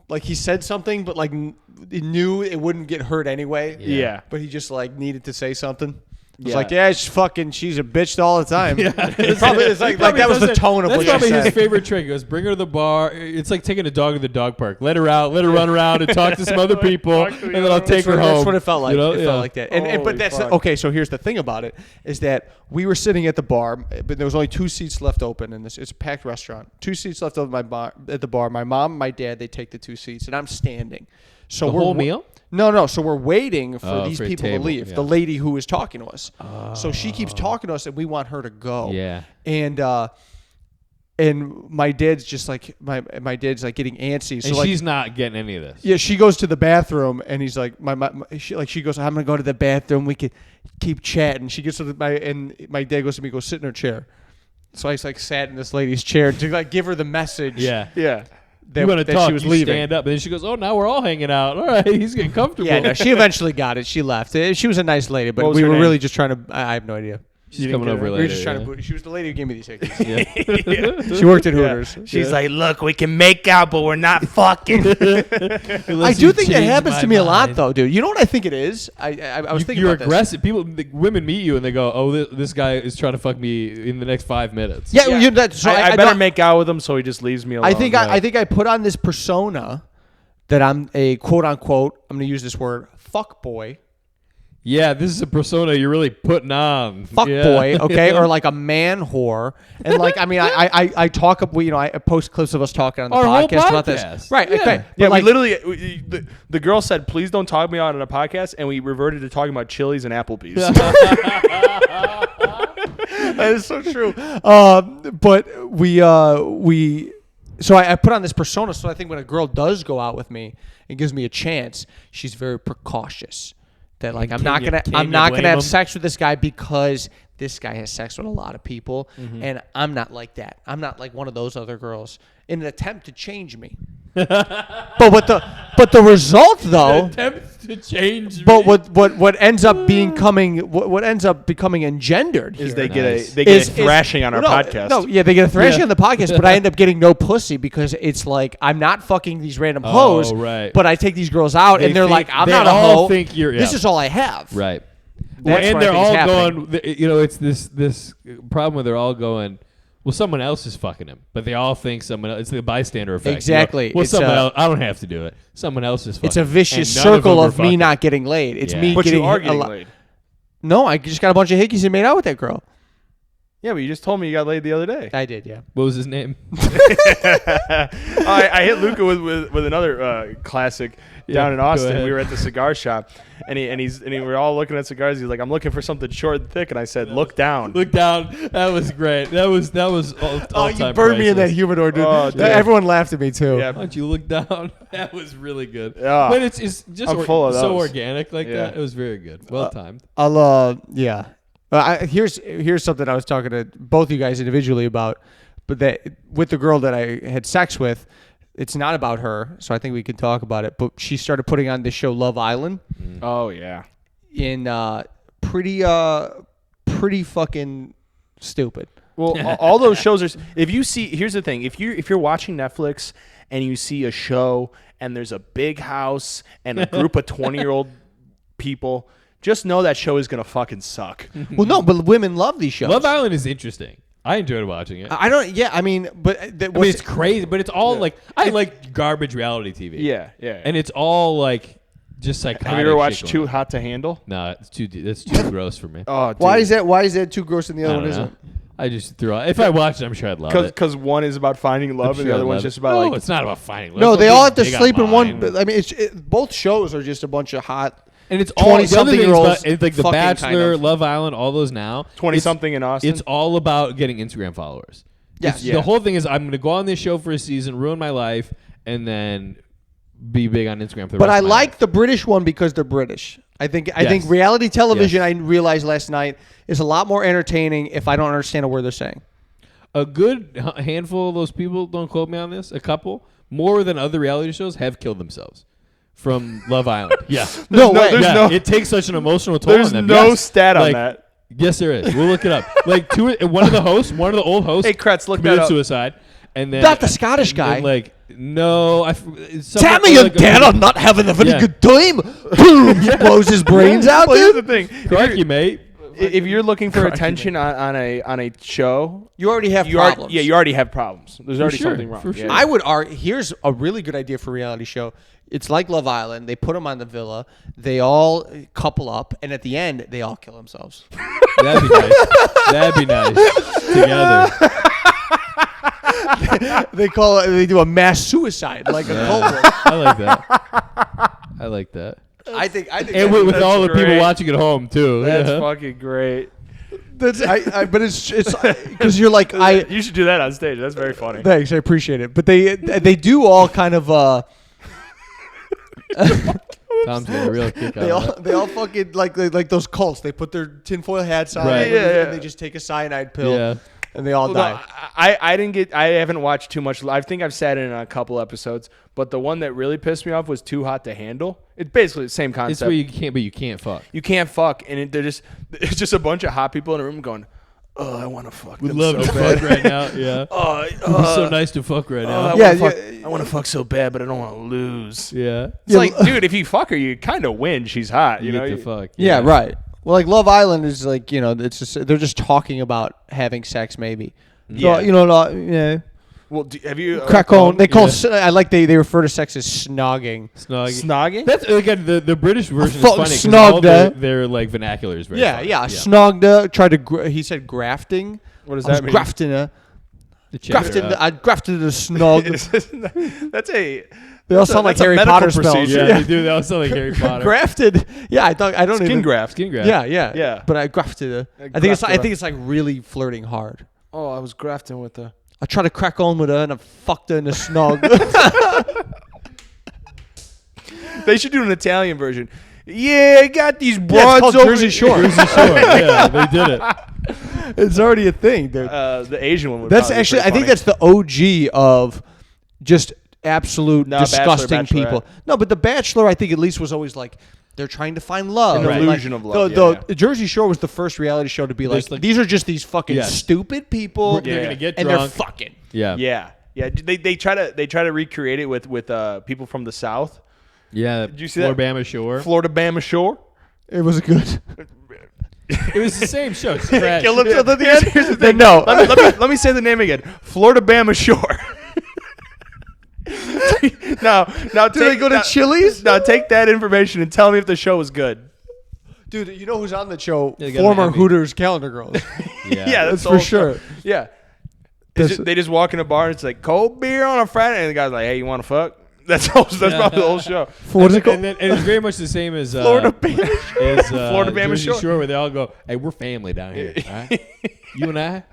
like he said something, but like he knew it wouldn't get heard anyway. Yeah. But he just like needed to say something. It's Yeah. like, she's a bitch all the time. Yeah. It's like that was the tone of what That's she probably his said. favorite trick. He goes, bring her to the bar. It's like taking a dog to the dog park. Let her out. Let her run around and talk to some other people, and then I'll take her home. That's what it felt like. It felt like that. But Holy that's fuck. okay. So here's the thing about it is that we were sitting at the bar, but there was only 2 seats left open, and it's a packed restaurant. 2 seats left open at the bar. My mom, and my dad, they take the 2 seats, and I'm standing. So The whole meal? No. So we're waiting for these for a people to table, leave. yeah. The lady who is talking to us. So she keeps talking to us, and we want her to go. Yeah. And my dad's just like my dad's like getting antsy. So And like, she's not getting any of this. yeah, she goes to the bathroom, and he's like, she goes, "I'm gonna go to the bathroom. We could keep chatting." She gets to my dad goes to me, "Go sit in her chair." So I just like sat in this lady's chair to like give her the message. Yeah. Yeah. That, You want to that talk, she was you leaving. stand up. And then she goes, oh, now we're all hanging out. All right, he's getting comfortable. Yeah, no, she eventually got it. She left. She was a nice lady, but What was we her were name? really just trying to. I have no idea. She's coming over We later. were just trying yeah. to booty. She was the lady who gave me these Hickeys. Yeah. She worked at Hooters. She's like, look, we can make out, but we're not fucking. I Unless do you think that change happens my to me a lot, mind. though, dude. You know what I think it is? I was thinking You're about aggressive. Women meet you and they go, "Oh, this guy is trying to fuck me in the next 5 minutes." this. Yeah. So I better make out with him so he just leaves me alone. I think I put on this persona that I'm a quote unquote. I'm going to use this word, fuck boy. Yeah, this is a persona you're really putting on. Fuck Yeah. boy, okay, or like a man whore, and like I mean, I talk up, I post clips of us talking on the Our whole podcast about this, podcast. right? Yeah. Okay, Yeah, but like, we literally, the girl said, please don't talk me out on a podcast, and we reverted to talking about Chili's and Applebee's. that is so true. But we. So I put on this persona. So I think when a girl does go out with me and gives me a chance, she's very precautious. That like I'm not gonna blame have him? sex with this guy because this guy has sex with a lot of people, and I'm not like that. I'm not like one of those other girls in an attempt to change me. but the result though. Attempts to change. But what ends up becoming engendered Is here they get Nice. a thrashing on our no, podcast. No, yeah, they get a thrashing on the podcast, but I end up getting no pussy because it's like I'm not fucking these random hoes, right. but I take these girls out They and they're think- like, I'm they not a all hoe. think you're- This yeah. is all I have. Right. That's And what I they're think is all happening. going. It's this problem where they're all going. Well, someone else is fucking him, but they all think someone else. It's the bystander effect. Exactly. Well, It's someone a- else. I don't have to do it. Someone else is fucking. It's a vicious and none circle them are of me fucking. not getting laid. It's Yeah. me But getting you are a getting lo- laid. No, I just got a bunch of hickeys and made out with that girl. Yeah, but you just told me you got laid the other day. I did, yeah. What was his name? I hit Luca with another classic down in go Austin. ahead. We were at the cigar shop, and we were all looking at cigars. He's like, "I'm looking for something short and thick," and I said, "Look down." Look down. That was great. That was all. Oh, you burned me in that humidor, dude. Oh, dude. Everyone laughed at me too. Yeah. Why don't you look down? That was really good. Yeah. But it's just I'm full of so those. organic like Yeah. that. It was very good. Well timed. Yeah. Here's something I was talking to both you guys individually about, but that with the girl that I had sex with, it's not about her, so I think we can talk about it. But she started putting on this show Love Island Oh yeah. in pretty pretty fucking stupid. Well, all those shows are. If you see, here's the thing: if you're watching Netflix and you see a show and there's a big house and a group of 20-year-old people, just know that show is gonna fucking suck. Well, no, but women love these shows. Love Island is interesting. I enjoyed watching it. I don't. Yeah, I mean, but It's crazy, but it's all like I like garbage reality TV. Yeah. And it's all like just psychotic. Have you ever watched shit Too going on. Hot to Handle? No, that's too gross for me. Oh, dude. Why is that too gross and the I other don't one know. isn't? I just threw out. If I watched it, I'm sure I'd love it. Because one is about finding love I'm and sure the other I'd one's love just it. about No, like. it's not about finding love. No, Don't they be all have to big on sleep in one. mine. But, I mean, both shows are just a bunch of hot. And it's all the other thing is 20-something-year-olds about, it's like The fucking Bachelor, kind of. Love Island, all those now. 20-something in Austin. It's all about getting Instagram followers. Yes. The whole thing is I'm going to go on this show for a season, ruin my life, and then be big on Instagram for the But rest I of my like life. the British one because they're British. I think Yes. reality television. Yes. I realized last night is a lot more entertaining if I don't understand a word they're saying. A good handful of those people, don't quote me on this, a couple, more than other reality shows, have killed themselves from Love Island. Yeah. No way. there's Yeah, no- it takes such an emotional toll There's on them. no Yes. stat on Like, that. Yes, there is. We'll look it up. Like one of the old hosts Hey, Kretz, look that committed up. suicide. And then, Not the Scottish guy. and, like, no. Tammy and Dad are not having a very Yeah. good time. Boom! Blows his brains out, Well, here's dude. the thing: Crikey, mate. if you're looking for attention on a show, You already have you problems. you already have problems. There's already sure, something wrong. for sure. Yeah. I would argue. Here's a really good idea for a reality show. It's like Love Island. They put them on the villa. They all couple up, and at the end, they all kill themselves. That'd be nice. That'd be nice. Together. They call it. They do a mass suicide, like a cult. I like that. I like that. I think. And with all the people great. watching at home too. That's Yeah. fucking great. That's. But it's because you're like I. You should do that on stage. That's very funny. Thanks, I appreciate it. But they do all kind of. Tom's getting a real kick out of They all fucking like those cults. They put their tinfoil hats on, Right. and, Yeah. and they just take a cyanide pill, Yeah. and they all Well, die. no, I haven't watched too much. I think I've sat in on a couple episodes, but the one that really pissed me off was Too Hot to Handle. It's basically the same It's concept. where you can't fuck. You can't fuck, and it's just a bunch of hot people in a room going, "Oh, I want to fuck." Would them love so to bad. fuck right now. Yeah. Oh, It'd be so nice to fuck right now. I want to fuck so bad, but I don't want to lose. Yeah. It's like, dude, if you fuck her, you kind of win. She's hot. You You know. get to fuck. Yeah, right. Well, like Love Island is like it's just they're just talking about having sex, maybe. Yeah. So, yeah. Well, have you Crack on. They call. Yeah. I like they refer to sex as snogging. Snog. snogging? That's again the British version is fucking funny because snogged all their like vernacular is very Yeah, funny. yeah. Snogged. Tried to. He said grafting. What does I was that mean? grafting. The cheddar, Grafted. I grafted a snog. That's a. They all sound like that's a Harry medical Potter spells. procedure. Yeah, they do. They all sound like Harry Potter. Grafted. Yeah, I don't Skin even. graft. Skin graft. Yeah, yeah, Yeah. But I grafted. I think it's like really flirting hard. Oh, I was grafting with the. I tried to crack on with her and I fucked her in the snog. They should do an Italian version. Yeah, I got these Yeah, broads it's called over Jersey Shore. Jersey Shore. Yeah, they did it. It's already a thing, dude. The Asian one. Would That's probably be actually. I pretty think funny. that's the OG of just absolute No, disgusting Bachelor, people. Bachelorette. No, but The Bachelor, I think at least was always like they're trying to find love. An Like, illusion of love, The Jersey Shore was the first reality show to be There's like, like- these are just these fucking Yes. stupid people. They're gonna get and drunk. they're fucking. Yeah. Yeah, yeah. They try to recreate it with people from the South. Yeah. Did you see that? Floribama Shore. Florida Bama Shore. It was good. It was the same show. It's trash. Kill themselves at the end. Here's the thing. No. Let me say the name again. Florida Bama Shore. now, Do they go to Chili's? Now take that information and tell me if the show is good. Dude, you know who's on the show? Yeah, they got Former an Emmy. Hooters calendar girls. Yeah, That's the for whole sure. show. Yeah. That's- They just walk in a bar and it's like cold beer on a Friday, and the guy's like, "Hey, you want to fuck?" That's probably the whole show. What's it called? And it's very much the same as Florida Bama as Florida Bama Jersey Shore. Shore, where they all go, "Hey, we're family down here. All right? You and I,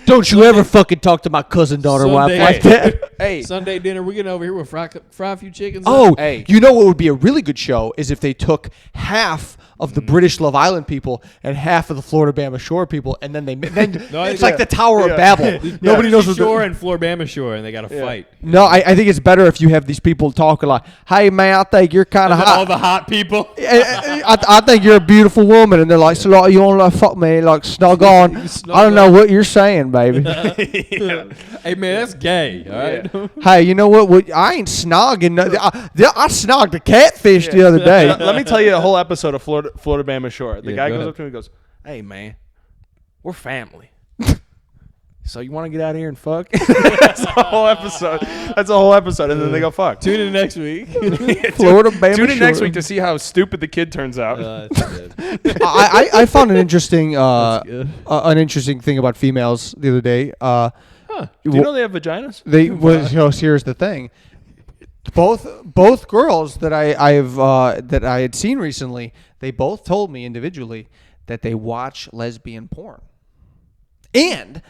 Don't you ever fucking talk to my cousin daughter wife Someday- like that. Hey, Sunday dinner. We're getting over here. We'll fry a few chickens. Oh, Hey. you know what would be a really good show is if they took half of the British Love Island people and half of the Florida Bama Shore people, and then it's like the Tower of Babel. Nobody knows what Shore and Florida Shore, and they got to fight. No, I think it's better if you have these people talking like, "Hey man, I think you're kind of hot." All the hot people. I think you're a beautiful woman, and they're like, "So like, you want to fuck me? Like snug on?" I don't know what you're saying, baby. Hey man, that's gay. All right. Hey, you know what? I ain't snogging. I snogged a catfish the other day. Let me tell you a whole episode of Florida Bama Shore. The guy go goes ahead. up to me and goes, "Hey man, we're family. So you want to get out of here and fuck?" That's a whole episode. And then they go fuck. Tune in next week. Florida Bama Tune in next Shore. week to see how stupid the kid turns out. That's good. I found an interesting good. an interesting thing about females the other day. Do you know they have vaginas? Here's the thing. Both girls that I had seen recently, they both told me individually that they watch lesbian porn, and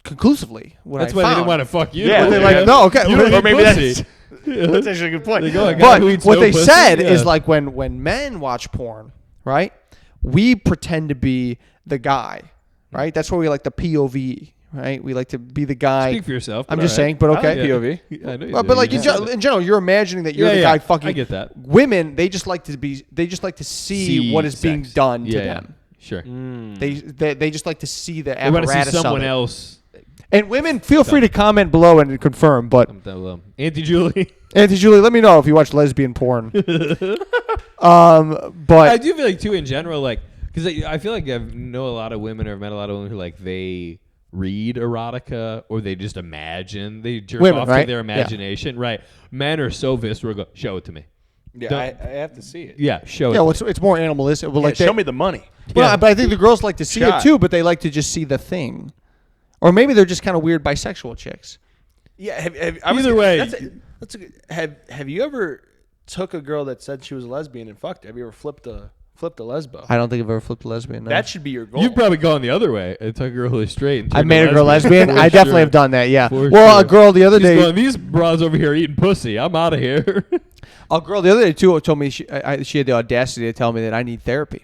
conclusively, That's why they didn't want to fuck you. Yeah, they're like, no, okay, You don't or eat maybe pussy. that's actually a good point. They go, "A guy But who eats what no they pussy?" said Yeah. is like when men watch porn, right? We pretend to be the guy, right? That's where we like the POV, right? We like to be the guy. Speak for yourself. I'm but just all saying, but I like okay. POV. I know you But do. like You just- in general, you're imagining that you're Yeah, the yeah. guy fucking. I get that. Women, they just like to see what is being sex. done to Yeah, them. Sure. They just like to see the They want to see apparatus of someone it. else. And women, feel free to comment below and confirm. But Auntie Julie. Auntie Julie, let me know if you watch lesbian porn. But I do feel like too in general, like because I feel like I know a lot of women or I've met a lot of women who like they read erotica or they just imagine they jerk Women, off right? to their imagination. Right. Men are so visceral. Go show it to me. Yeah, Don't- I have to see it. Yeah, show it. yeah, well, it's more animalistic. Well, Yeah, like show me the money. Well, Yeah. but I think the girls like to see Shot. it too, but they like to just see the thing. Or maybe they're just kind of weird bisexual chicks. Yeah. Either way. That's a good, have you ever took a girl that said she was a lesbian and fucked her? Have you ever flipped a lesbo? I don't think I've ever flipped a lesbian. No. That should be your goal. You've probably gone the other way and took a girl who's straight. And I turned made a girl lesbian. For I definitely sure. have done that. Yeah. For Well, sure. a girl the other She's day. going, these bras over here eating pussy. I'm out of here. A girl the other day too told me she had the audacity to tell me that I need therapy.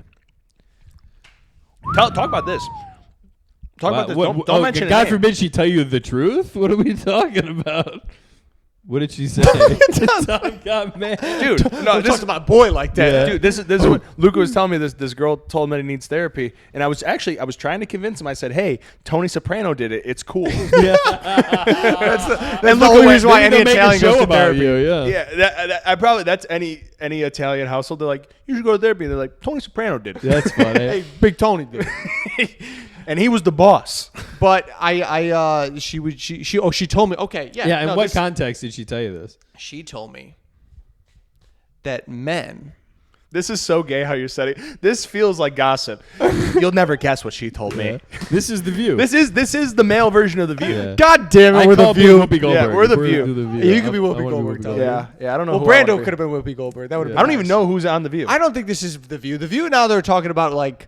Talk about this. Talk about this. Don't mention God a name. forbid she tell you the truth. What are we talking about? What did she say? Tom got mad. Dude, no, this Talk to my boy like that. Yeah. Dude, this is what Luca was telling me. This girl told him that he needs therapy, and I was trying to convince him. I said, "Hey, Tony Soprano did it. It's cool." Yeah. That's the only reason why any Maybe they'll make a Italian show goes to about therapy. you, yeah. Yeah, I probably that's any Italian household. They're like, "You should go to therapy." And they're like, "Tony Soprano did it," That's funny. Hey, Big Tony did. and he was the boss. But she told me, okay, yeah. Yeah, in no, what this- context did she tell you this? She told me that men. This is so gay how you're setting. This feels like gossip. You'll never guess what she told me. This is The View. This is the male version of the View. Yeah. God damn it, I we're the call View. Whoopi Goldberg. Yeah, we're the We're View. The You could be I Whoopi wanna Goldberg, Tom. Yeah, I don't know. Well, who I wanna Brando be. could have been Whoopi Goldberg. That would have I been don't even know who's on the View. I don't think this is the View. The View now they're talking about like.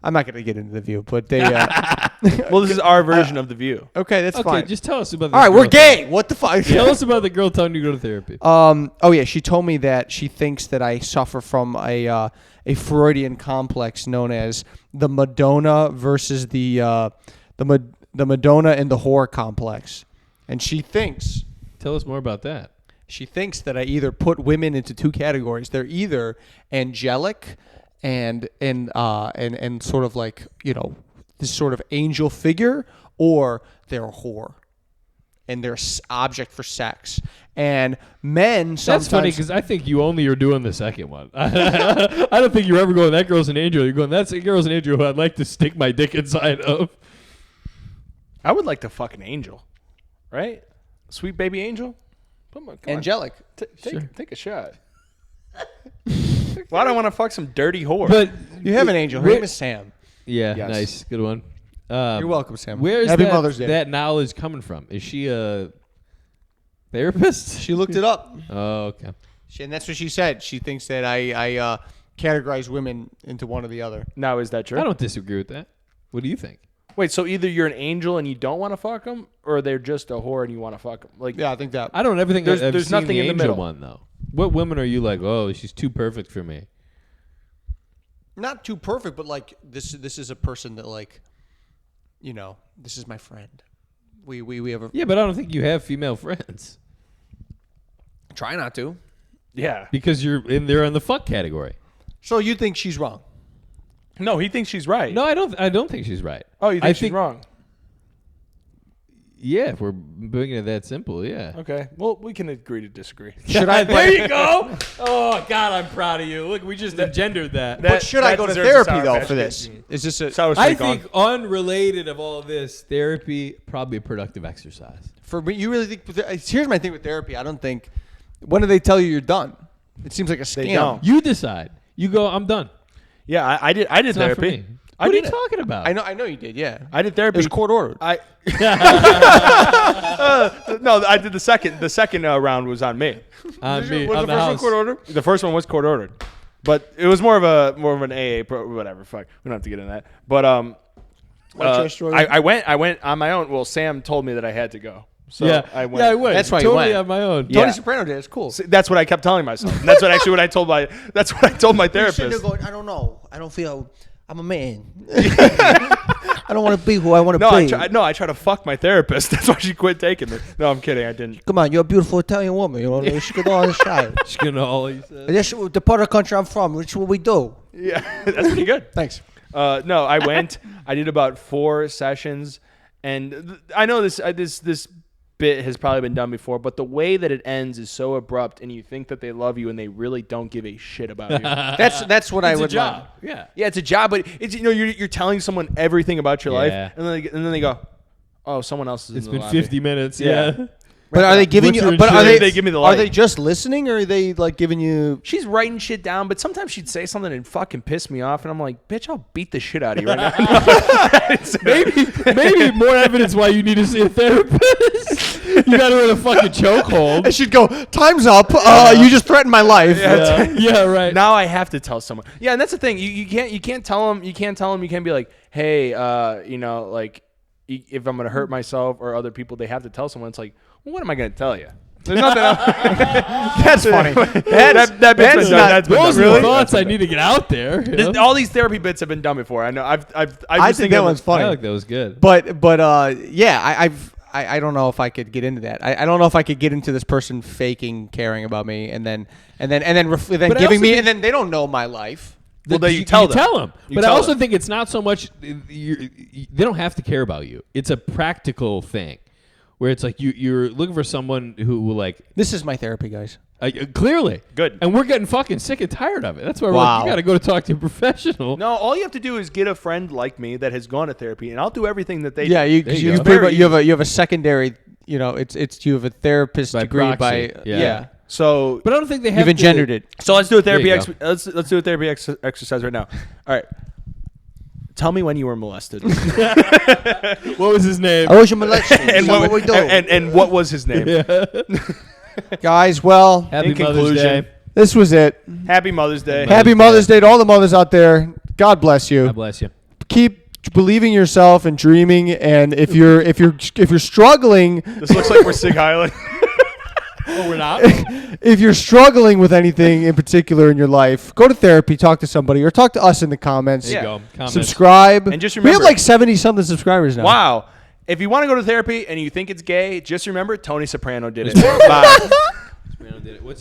I'm not going to get into the View, but they. Well, this is our version of the View. Okay, that's Okay, fine. just tell us about this All right, we're girl. gay. What the fuck? Tell us about the girl telling you to go to therapy. Oh yeah, she told me that she thinks that I suffer from a Freudian complex known as the Madonna versus the Madonna and the whore complex, and she thinks Tell us more about that. that I either put women into two categories. They're either angelic and sort of like, you know, this sort of angel figure, or they're a whore. And they're object for sex. And men sometimes... That's funny because I think you only are doing the second one. I don't think you're ever going, that girl's an angel. You're going, that's a girl's an angel who I'd like to stick my dick inside of. I would like to fuck an angel, right? Sweet baby angel. Come on. Angelic. Take a shot. Why do I want to fuck some dirty whore? But You have an angel. Her name is Sam. yeah, Yes. nice, good one. You're welcome, Sam. Where's Happy Mother's Day. that knowledge coming from? Is she a therapist? She looked it up. Oh, okay. And that's what she said. She thinks that I categorize women into one or the other. now, is that true? I don't disagree with that. What do you think? Wait, so either you're an angel and you don't want to fuck them, or they're just a whore and you want to fuck them? Like, Yeah, I think that. I don't ever think There's- I've there's seen nothing the in the angel middle. one though. What women are you like? Oh, she's too perfect for me. not too perfect, but like this is a person that like, this is my friend. We have a Yeah, but I don't think you have female friends try not to. Yeah. because you're in there in the fuck category. So you think she's wrong? No, he thinks she's right. No, I don't think she's right. Oh, you think she's wrong? Yeah, if we're making it that simple, yeah. Okay. Well, we can agree to disagree. Should I? There you go. Oh God, I'm proud of you. Look, we just engendered that. But should I go to deserves a therapy Sour though Patch for Kid. this? Is this a Sour I Streak on. think unrelated of all this, therapy probably a productive exercise. for me? You really think? Here's my thing with therapy. I don't think. When do they tell you you're done? It seems like a scam. don't. You decide. You go. I'm done. Yeah, I did It's not for therapy. me. I What are you did it. talking about? I know you did. Yeah, I did it therapy. was court ordered. No, I did the second. The second round was on me. On me, was on the the first one house. court ordered? The first one was court ordered, but it was more of an AA whatever. Fuck, we don't have to get into that. But choice story? I went on my own. Well, Sam told me that I had to go, so Yeah, I went. Yeah, I went. That's why you totally went. on my own. Yeah. Tony Soprano did. It's cool. That's what I kept telling myself. And that's what actually what I told my. That's what I told my You're sitting there therapist. going, I don't know. I don't feel. I'm a man. I don't want to be who I want to No, be. I try to fuck my therapist. That's why she quit taking me. No, I'm kidding. I didn't. Come on, you're a beautiful Italian woman. You should get on the side. Just gonna all he said. That's the part of the country I'm from. Which is what we do. Yeah, that's pretty good. Thanks. No, I went. I did about 4 sessions, and I know this bit has probably been done before, but the way that it ends is so abrupt, and you think that they love you, and they really don't give a shit about you. That's what I It's a would job. love. Yeah. Yeah, it's a job, but it's you're telling someone everything about your life, Yeah. and then they go, oh, someone else is It's in the been lobby. 50 minutes. Yeah. Yeah. But are they giving What's your you? But are insurance? they? They give me the Are light. they just listening, or are they like giving you? She's writing shit down, but sometimes she'd say something and fucking piss me off, and I'm like, bitch, I'll beat the shit out of you right now. Maybe more evidence why you need to see a therapist. You got her in a fucking chokehold. I should go. Time's up. You just threatened my life. Yeah, right. Now I have to tell someone. Yeah, and that's the thing. You can't tell them. You can't be like, hey, like if I'm gonna hurt myself or other people, they have to tell someone. It's like, well, what am I gonna tell you? There's nothing else. That's funny. That bit's been done. That's been Those done. are the Really? thoughts I need to get out there. you know? All these therapy bits have been done before. I know. I I think that one's funny. I like that was good. But yeah, I don't know if I could get into that. I don't know if I could get into this person faking caring about me and then But I giving also me think- and then they don't know my life. Well, then you tell them. You But I tell also them. think it's not so much they don't have to care about you. It's a practical thing where it's like you're looking for someone who will like This is my therapy, guys. clearly Good. and we're getting fucking sick and tired of it. That's why we're Wow. like, you got to go to talk to a professional. No, all you have to do is get a friend like me that has gone to therapy, and I'll do everything that they Yeah, do. you There you you, go. pretty much- you have a secondary. You know, it's you have a therapist By degree proxy. by Yeah. So But I don't think they have you've engendered to, it. So let's do a therapy. There you go. Let's do a therapy exercise right now. All right. Tell me when you were molested, What was his name? I was your molestation. and what we do, and what was his name? guys. Well, Happy In Mother's conclusion, Day. this was it. Happy Mother's Day. Happy Mother's Day to all the mothers out there. God bless you. God bless you. Keep believing yourself and dreaming. And if you're struggling, This looks like we're Sig Heiling. Oh, we're not. if you're struggling with anything in particular in your life, go to therapy, talk to somebody, or talk to us in the comments. There you Yeah. go. Comments. Subscribe. And just we have remember- like 70-something subscribers now. Wow. If you want to go to therapy and you think it's gay, just remember Tony Soprano did it. Bye. What's